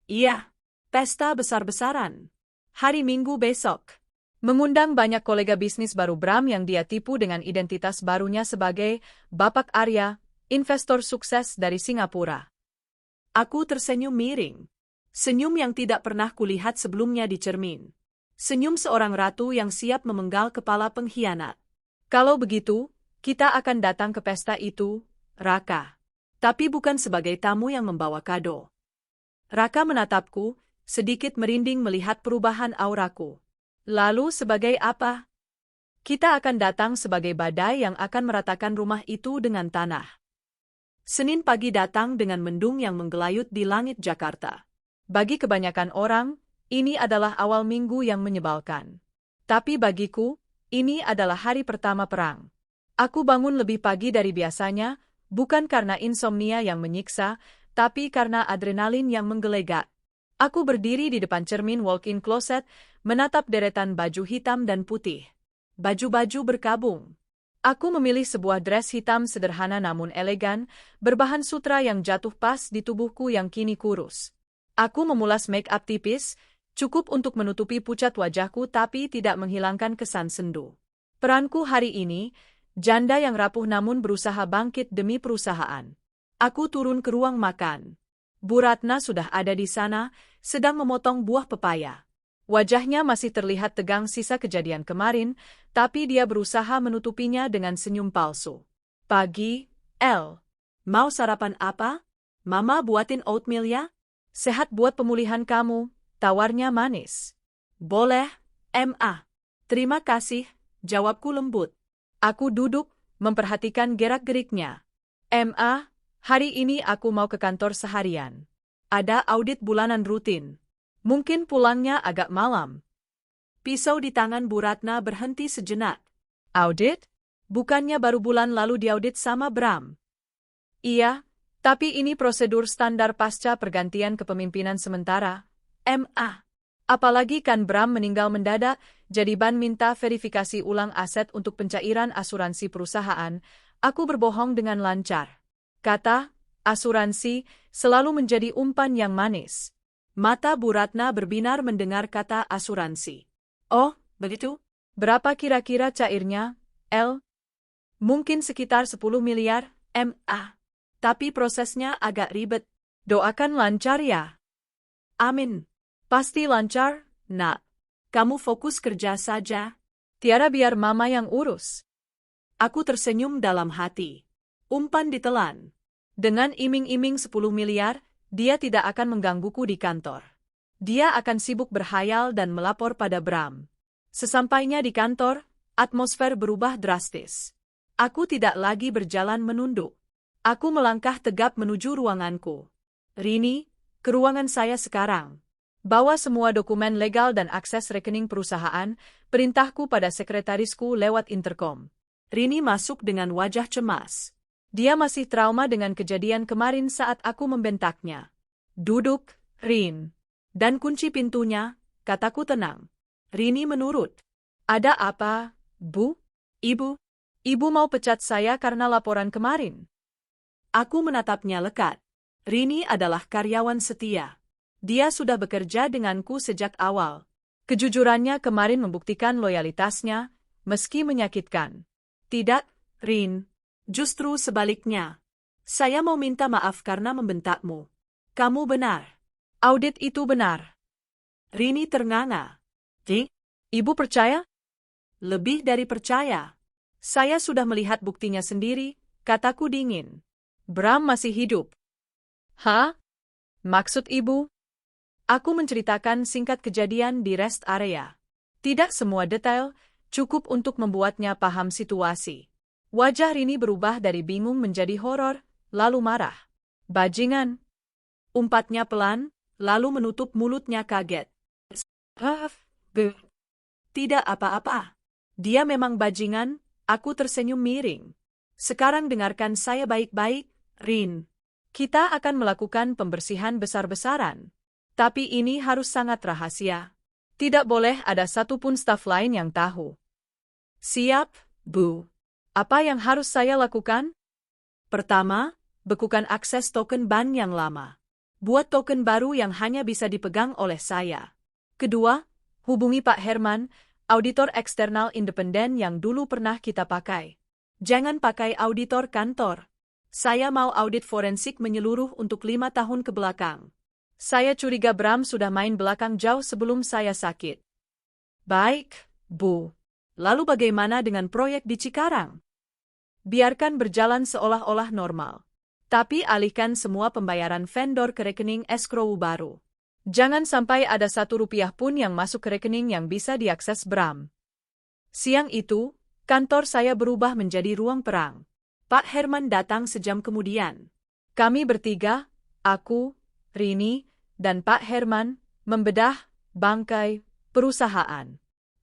Iya, pesta besar-besaran. Hari Minggu besok. Mengundang banyak kolega bisnis baru Bram yang dia tipu dengan identitas barunya sebagai Bapak Arya, investor sukses dari Singapura. Aku tersenyum miring. Senyum yang tidak pernah kulihat sebelumnya di cermin. Senyum seorang ratu yang siap memenggal kepala pengkhianat. Kalau begitu, kita akan datang ke pesta itu, Raka. Tapi bukan sebagai tamu yang membawa kado. Raka menatapku, sedikit merinding melihat perubahan auraku. Lalu sebagai apa? Kita akan datang sebagai badai yang akan meratakan rumah itu dengan tanah. Senin pagi datang dengan mendung yang menggelayut di langit Jakarta. Bagi kebanyakan orang, ini adalah awal minggu yang menyebalkan. Tapi bagiku, ini adalah hari pertama perang. Aku bangun lebih pagi dari biasanya, bukan karena insomnia yang menyiksa, tapi karena adrenalin yang menggelegar. Aku berdiri di depan cermin walk-in closet, menatap deretan baju hitam dan putih. Baju-baju berkabung. Aku memilih sebuah dress hitam sederhana namun elegan, berbahan sutra yang jatuh pas di tubuhku yang kini kurus. Aku memulas make-up tipis, cukup untuk menutupi pucat wajahku tapi tidak menghilangkan kesan sendu. Peranku hari ini, janda yang rapuh namun berusaha bangkit demi perusahaan. Aku turun ke ruang makan. Bu Ratna sudah ada di sana, sedang memotong buah pepaya. Wajahnya masih terlihat tegang sisa kejadian kemarin, tapi dia berusaha menutupinya dengan senyum palsu. Pagi, El. Mau sarapan apa? Mama buatin oatmeal ya? Sehat buat pemulihan kamu, tawarnya manis. Boleh, Ma. Terima kasih, jawabku lembut. Aku duduk, memperhatikan gerak-geriknya. Ma, hari ini aku mau ke kantor seharian. Ada audit bulanan rutin. Mungkin pulangnya agak malam. Pisau di tangan Bu Ratna berhenti sejenak. Audit? Bukannya baru bulan lalu diaudit sama Bram? Iya, tapi ini prosedur standar pasca pergantian kepemimpinan sementara. Ma. Apalagi kan Bram meninggal mendadak, jadi Ban minta verifikasi ulang aset untuk pencairan asuransi perusahaan. Aku berbohong dengan lancar. Kata, asuransi, selalu menjadi umpan yang manis. Mata Bu Ratna berbinar mendengar kata asuransi. Oh, begitu? Berapa kira-kira cairnya, El? Mungkin sekitar 10 miliar, Ma. Tapi prosesnya agak ribet. Doakan lancar ya. Amin. Pasti lancar, Nak. Kamu fokus kerja saja. Tiara biar Mama yang urus. Aku tersenyum dalam hati. Umpan ditelan. Dengan iming-iming 10 miliar, dia tidak akan menggangguku di kantor. Dia akan sibuk berhayal dan melapor pada Bram. Sesampainya di kantor, atmosfer berubah drastis. Aku tidak lagi berjalan menunduk. Aku melangkah tegap menuju ruanganku. Rini, ke ruangan saya sekarang. Bawa semua dokumen legal dan akses rekening perusahaan, perintahku pada sekretarisku lewat interkom. Rini masuk dengan wajah cemas. Dia masih trauma dengan kejadian kemarin saat aku membentaknya. Duduk, Rin. Dan kunci pintunya, kataku tenang. Rini menurut. Ada apa, Bu? Ibu? Ibu mau pecat saya karena laporan kemarin? Aku menatapnya lekat. Rini adalah karyawan setia. Dia sudah bekerja denganku sejak awal. Kejujurannya kemarin membuktikan loyalitasnya, meski menyakitkan. Tidak, Rin. Justru sebaliknya. Saya mau minta maaf karena membentakmu. Kamu benar. Audit itu benar. Rini ternganga. Ibu percaya? Lebih dari percaya. Saya sudah melihat buktinya sendiri, kataku dingin. Bram masih hidup. Hah? Maksud ibu? Aku menceritakan singkat kejadian di rest area. Tidak semua detail, cukup untuk membuatnya paham situasi. Wajah Rini berubah dari bingung menjadi horor, lalu marah. Bajingan. Umpatnya pelan, lalu menutup mulutnya kaget. Tidak apa-apa. Dia memang bajingan, aku tersenyum miring. Sekarang dengarkan saya baik-baik, Rin. Kita akan melakukan pembersihan besar-besaran. Tapi ini harus sangat rahasia. Tidak boleh ada satupun staf lain yang tahu. Siap, Bu. Apa yang harus saya lakukan? Pertama, bekukan akses token Ban yang lama. Buat token baru yang hanya bisa dipegang oleh saya. Kedua, hubungi Pak Herman, auditor eksternal independen yang dulu pernah kita pakai. Jangan pakai auditor kantor. Saya mau audit forensik menyeluruh untuk 5 tahun ke belakang. Saya curiga Bram sudah main belakang jauh sebelum saya sakit. Baik, Bu. Lalu bagaimana dengan proyek di Cikarang? Biarkan berjalan seolah-olah normal. Tapi alihkan semua pembayaran vendor ke rekening escrow baru. Jangan sampai ada 1 rupiah pun yang masuk ke rekening yang bisa diakses Bram. Siang itu, kantor saya berubah menjadi ruang perang. Pak Herman datang sejam kemudian. Kami bertiga, aku, Rini, dan Pak Herman, membedah bangkai perusahaan.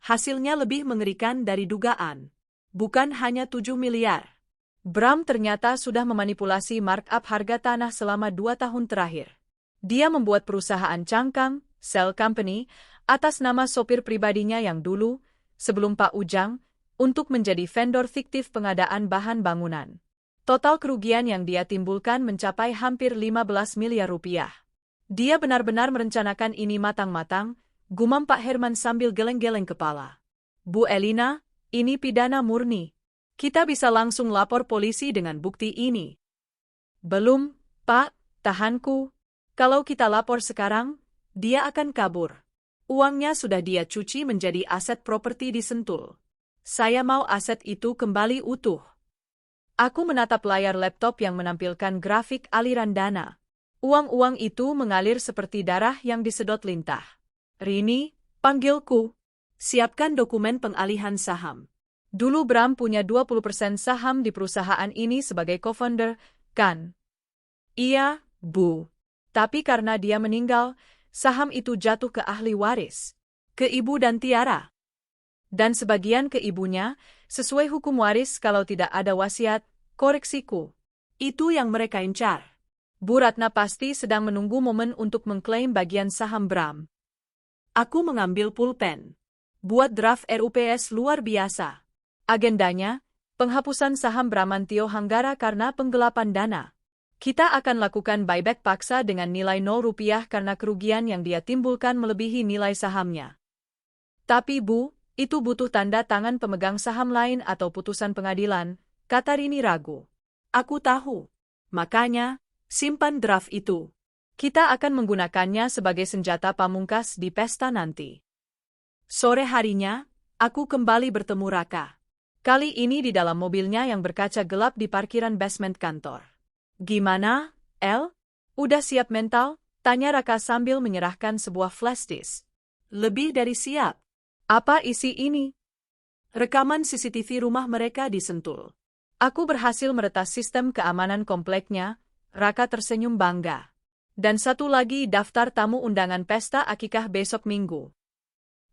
Hasilnya lebih mengerikan dari dugaan. Bukan hanya 7 miliar. Bram ternyata sudah memanipulasi markup harga tanah selama 2 tahun terakhir. Dia membuat perusahaan cangkang, Shell Company, atas nama sopir pribadinya yang dulu, sebelum Pak Ujang, untuk menjadi vendor fiktif pengadaan bahan bangunan. Total kerugian yang dia timbulkan mencapai hampir 15 miliar rupiah. Dia benar-benar merencanakan ini matang-matang, gumam Pak Herman sambil geleng-geleng kepala. Bu Elina, ini pidana murni. Kita bisa langsung lapor polisi dengan bukti ini. Belum, Pak, tahanku. Kalau kita lapor sekarang, dia akan kabur. Uangnya sudah dia cuci menjadi aset properti di Sentul. Saya mau aset itu kembali utuh. Aku menatap layar laptop yang menampilkan grafik aliran dana. Uang-uang itu mengalir seperti darah yang disedot lintah. Rini, panggilku. Siapkan dokumen pengalihan saham. Dulu Bram punya 20% saham di perusahaan ini sebagai co-founder, kan? Iya, Bu. Tapi karena dia meninggal, saham itu jatuh ke ahli waris. Ke Ibu dan Tiara. Dan sebagian ke ibunya, sesuai hukum waris kalau tidak ada wasiat, koreksiku. Itu yang mereka incar. Bu Ratna pasti sedang menunggu momen untuk mengklaim bagian saham Bram. Aku mengambil pulpen. Buat draft RUPS luar biasa. Agendanya, penghapusan saham Bramantio Hanggara karena penggelapan dana. Kita akan lakukan buyback paksa dengan nilai 0 rupiah karena kerugian yang dia timbulkan melebihi nilai sahamnya. Tapi Bu, itu butuh tanda tangan pemegang saham lain atau putusan pengadilan, kata Rini ragu. Aku tahu. Makanya, simpan draft itu. Kita akan menggunakannya sebagai senjata pamungkas di pesta nanti. Sore harinya, aku kembali bertemu Raka. Kali ini di dalam mobilnya yang berkaca gelap di parkiran basement kantor. Gimana, El? Udah siap mental? Tanya Raka sambil menyerahkan sebuah flash disk. Lebih dari siap. Apa isi ini? Rekaman CCTV rumah mereka di Sentul. Aku berhasil meretas sistem keamanan kompleknya, Raka tersenyum bangga. Dan satu lagi daftar tamu undangan pesta akikah besok Minggu.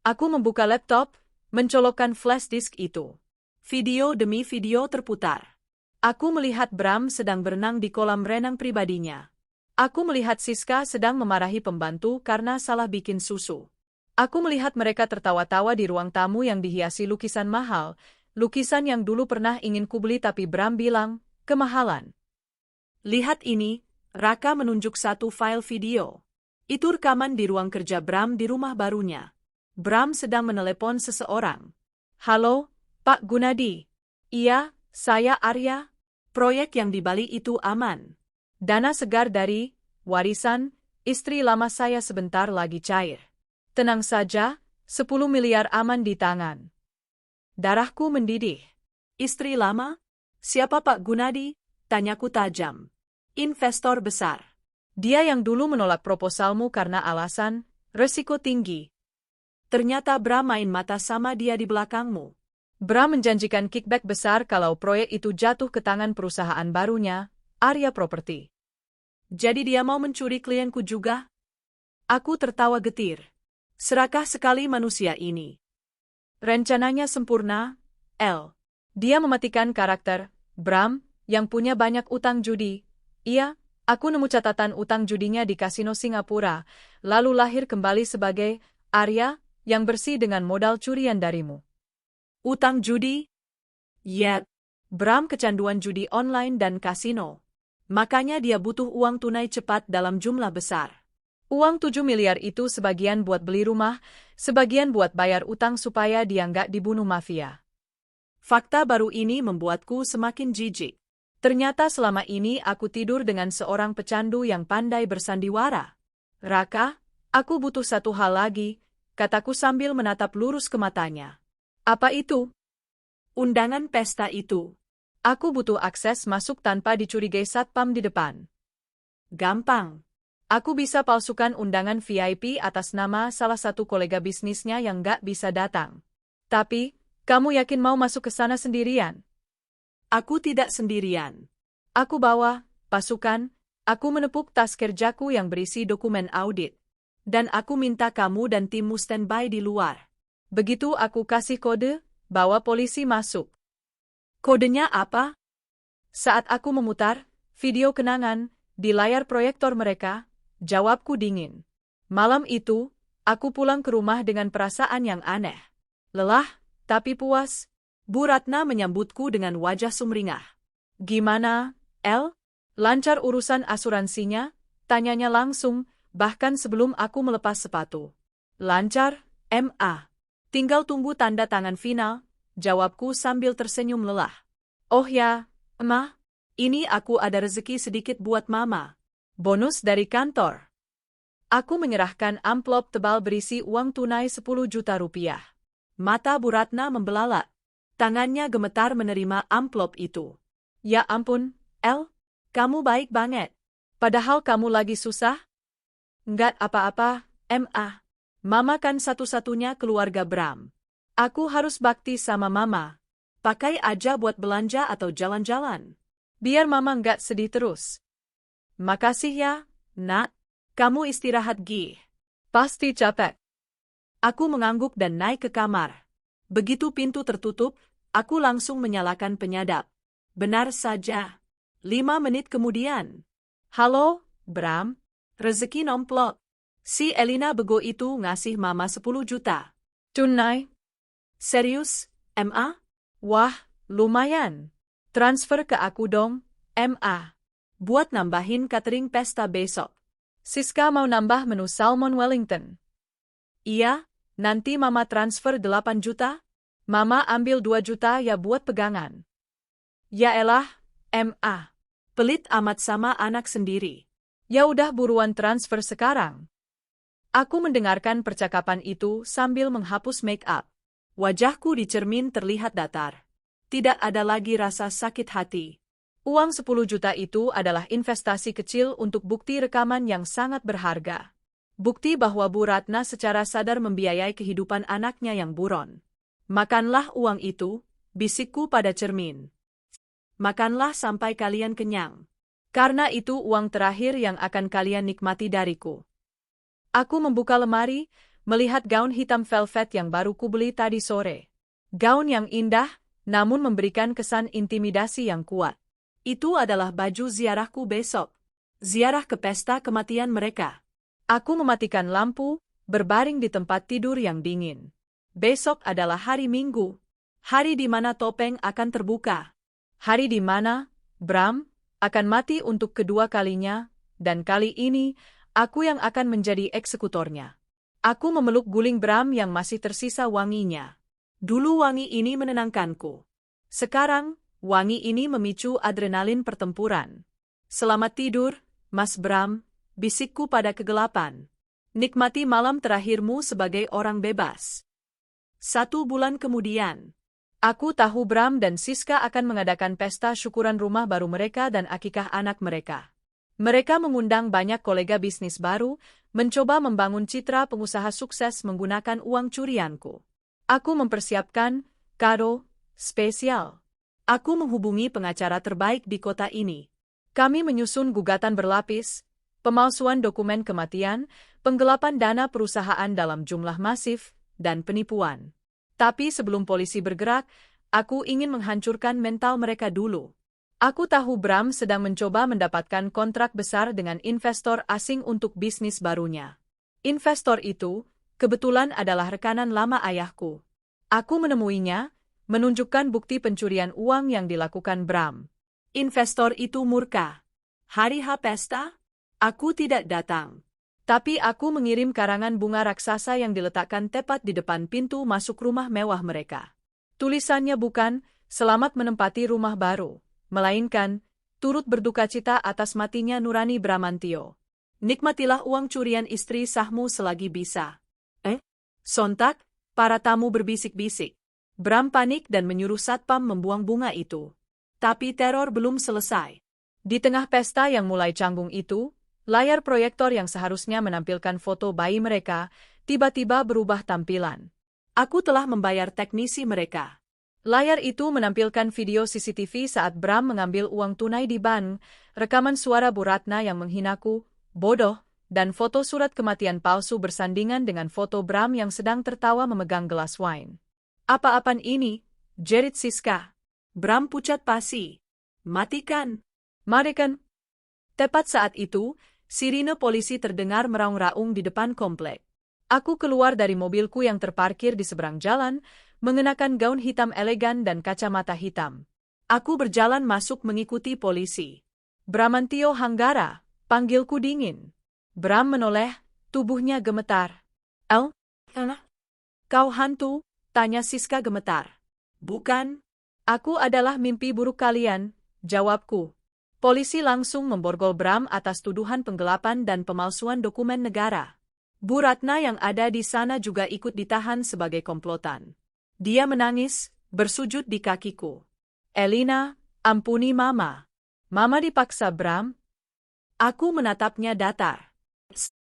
Aku membuka laptop, mencolokkan flash disk itu. Video demi video terputar. Aku melihat Bram sedang berenang di kolam renang pribadinya. Aku melihat Siska sedang memarahi pembantu karena salah bikin susu. Aku melihat mereka tertawa-tawa di ruang tamu yang dihiasi lukisan mahal, lukisan yang dulu pernah ingin kubeli tapi Bram bilang, kemahalan. Lihat ini, Raka menunjuk satu file video. Itu rekaman di ruang kerja Bram di rumah barunya. Bram sedang menelepon seseorang. Halo, Pak Gunadi. Iya, saya Arya. Proyek yang di Bali itu aman. Dana segar dari warisan istri lama saya sebentar lagi cair. Tenang saja, 10 miliar aman di tangan. Darahku mendidih. Istri lama? Siapa Pak Gunadi? Tanyaku tajam. Investor besar. Dia yang dulu menolak proposalmu karena alasan resiko tinggi. Ternyata Bram main mata sama dia di belakangmu. Bram menjanjikan kickback besar kalau proyek itu jatuh ke tangan perusahaan barunya, Arya Property. Jadi dia mau mencuri klienku juga? Aku tertawa getir. Serakah sekali manusia ini. Rencananya sempurna, El. Dia mematikan karakter, Bram, yang punya banyak utang judi. Iya, aku nemu catatan utang judinya di kasino Singapura, lalu lahir kembali sebagai Arya, yang bersih dengan modal curian darimu. Utang judi? Yep. Bram kecanduan judi online dan kasino. Makanya dia butuh uang tunai cepat dalam jumlah besar. Uang 7 miliar itu sebagian buat beli rumah, Sebagian buat bayar utang supaya dia nggak dibunuh mafia. Fakta baru ini membuatku semakin jijik. Ternyata selama ini aku tidur dengan seorang pecandu yang pandai bersandiwara. Raka, aku butuh satu hal lagi, kataku sambil menatap lurus ke matanya. Apa itu? Undangan pesta itu. Aku butuh akses masuk tanpa dicurigai satpam di depan. Gampang. Aku bisa palsukan undangan VIP atas nama salah satu kolega bisnisnya yang nggak bisa datang. Tapi, kamu yakin mau masuk ke sana sendirian? Aku tidak sendirian. Aku bawa pasukan, aku menepuk tas kerjaku yang berisi dokumen audit. Dan aku minta kamu dan timmu standby di luar. Begitu aku kasih kode, bawa polisi masuk. Kodenya apa? Saat aku memutar video kenangan di layar proyektor mereka, jawabku dingin. Malam itu, aku pulang ke rumah dengan perasaan yang aneh. Lelah, tapi puas. Bu Ratna menyambutku dengan wajah sumringah. Gimana, El? Lancar urusan asuransinya? Tanyanya langsung, bahkan sebelum aku melepas sepatu. Lancar, MA. Tinggal tunggu tanda tangan final, jawabku sambil tersenyum lelah. Oh ya, Ma, ini aku ada rezeki sedikit buat Mama. Bonus dari kantor. Aku menyerahkan amplop tebal berisi uang tunai 10 juta rupiah. Mata Bu Ratna membelalak. Tangannya gemetar menerima amplop itu. Ya ampun, El, kamu baik banget. Padahal kamu lagi susah. Nggak apa-apa, MA. Mama kan satu-satunya keluarga Bram. Aku harus bakti sama Mama. Pakai aja buat belanja atau jalan-jalan. Biar Mama nggak sedih terus. Makasih ya, Nak. Kamu istirahat Gi. Pasti capek. Aku mengangguk dan naik ke kamar. Begitu pintu tertutup, aku langsung menyalakan penyadap. Benar saja. 5 menit kemudian. Halo, Bram. Rezeki nomplok. Si Elina bego itu ngasih Mama 10 juta. Tunai? Serius, MA? Wah, lumayan. Transfer ke aku dong, MA. Buat nambahin catering pesta besok. Siska mau nambah menu salmon Wellington. Iya, nanti Mama transfer 8 juta. Mama ambil 2 juta ya buat pegangan. Ya elah, MA. Pelit amat sama anak sendiri. Ya udah buruan transfer sekarang. Aku mendengarkan percakapan itu sambil menghapus make up. Wajahku di cermin terlihat datar. Tidak ada lagi rasa sakit hati. Uang 10 juta itu adalah investasi kecil untuk bukti rekaman yang sangat berharga. Bukti bahwa Bu Ratna secara sadar membiayai kehidupan anaknya yang buron. Makanlah uang itu, bisikku pada cermin. Makanlah sampai kalian kenyang. Karena itu uang terakhir yang akan kalian nikmati dariku. Aku membuka lemari, melihat gaun hitam velvet yang baru kubeli tadi sore. Gaun yang indah, namun memberikan kesan intimidasi yang kuat. Itu adalah baju ziarahku besok. Ziarah ke pesta kematian mereka. Aku mematikan lampu, berbaring di tempat tidur yang dingin. Besok adalah hari Minggu. Hari di mana topeng akan terbuka. Hari di mana, Bram, akan mati untuk kedua kalinya, dan kali ini, aku yang akan menjadi eksekutornya. Aku memeluk guling Bram yang masih tersisa wanginya. Dulu wangi ini menenangkanku. Sekarang, wangi ini memicu adrenalin pertempuran. Selamat tidur, Mas Bram, bisikku pada kegelapan. Nikmati malam terakhirmu sebagai orang bebas. 1 bulan kemudian. Aku tahu Bram dan Siska akan mengadakan pesta syukuran rumah baru mereka dan akikah anak mereka. Mereka mengundang banyak kolega bisnis baru, mencoba membangun citra pengusaha sukses menggunakan uang curianku. Aku mempersiapkan kado spesial. Aku menghubungi pengacara terbaik di kota ini. Kami menyusun gugatan berlapis, pemalsuan dokumen kematian, penggelapan dana perusahaan dalam jumlah masif, dan penipuan. Tapi sebelum polisi bergerak, aku ingin menghancurkan mental mereka dulu. Aku tahu Bram sedang mencoba mendapatkan kontrak besar dengan investor asing untuk bisnis barunya. Investor itu, kebetulan adalah rekanan lama ayahku. Aku menemuinya, menunjukkan bukti pencurian uang yang dilakukan Bram. Investor itu murka. Hari H pesta, aku tidak datang. Tapi aku mengirim karangan bunga raksasa yang diletakkan tepat di depan pintu masuk rumah mewah mereka. Tulisannya bukan, "Selamat menempati rumah baru," melainkan, "Turut berdukacita atas matinya Nurani Bramantio. Nikmatilah uang curian istri sahmu selagi bisa." Sontak, para tamu berbisik-bisik. Bram panik dan menyuruh satpam membuang bunga itu. Tapi teror belum selesai. Di tengah pesta yang mulai canggung itu, layar proyektor yang seharusnya menampilkan foto bayi mereka, tiba-tiba berubah tampilan. Aku telah membayar teknisi mereka. Layar itu menampilkan video CCTV saat Bram mengambil uang tunai di bank, rekaman suara Bu Ratna yang menghinaku, bodoh, dan foto surat kematian palsu bersandingan dengan foto Bram yang sedang tertawa memegang gelas wine. "Apa-apaan ini?" jerit Siska. Bram pucat pasi. "Matikan! Matikan!" Tepat saat itu, sirine polisi terdengar meraung-raung di depan komplek. Aku keluar dari mobilku yang terparkir di seberang jalan, mengenakan gaun hitam elegan dan kacamata hitam. Aku berjalan masuk mengikuti polisi. "Bramantio Hanggara," panggilku dingin. Bram menoleh, tubuhnya gemetar. Kau hantu?" tanya Siska gemetar. "Bukan. Aku adalah mimpi buruk kalian," jawabku. Polisi langsung memborgol Bram atas tuduhan penggelapan dan pemalsuan dokumen negara. Bu Ratna yang ada di sana juga ikut ditahan sebagai komplotan. Dia menangis, bersujud di kakiku. "Elina, ampuni Mama." "Mama," dipaksa Bram. Aku menatapnya datar.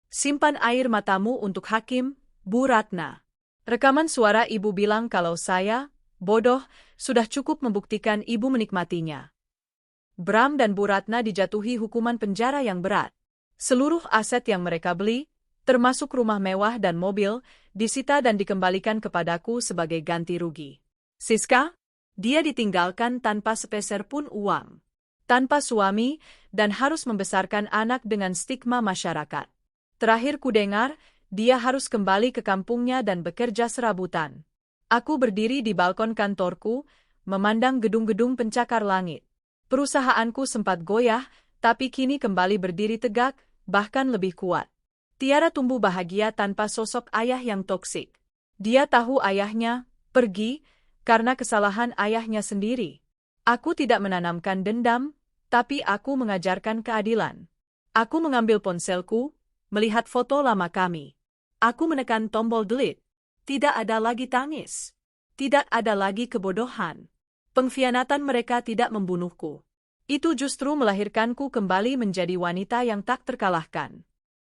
"Simpan air matamu untuk hakim, Bu Ratna. Rekaman suara ibu bilang kalau saya, bodoh, sudah cukup membuktikan ibu menikmatinya." Bram dan Bu Ratna dijatuhi hukuman penjara yang berat. Seluruh aset yang mereka beli, termasuk rumah mewah dan mobil, disita dan dikembalikan kepadaku sebagai ganti rugi. Siska? Dia ditinggalkan tanpa sepeser pun uang. Tanpa suami, dan harus membesarkan anak dengan stigma masyarakat. Terakhir kudengar, dia harus kembali ke kampungnya dan bekerja serabutan. Aku berdiri di balkon kantorku, memandang gedung-gedung pencakar langit. Perusahaanku sempat goyah, tapi kini kembali berdiri tegak, bahkan lebih kuat. Tiara tumbuh bahagia tanpa sosok ayah yang toksik. Dia tahu ayahnya pergi karena kesalahan ayahnya sendiri. Aku tidak menanamkan dendam, tapi aku mengajarkan keadilan. Aku mengambil ponselku, melihat foto lama kami. Aku menekan tombol delete. Tidak ada lagi tangis. Tidak ada lagi kebodohan. Pengkhianatan mereka tidak membunuhku. Itu justru melahirkanku kembali menjadi wanita yang tak terkalahkan.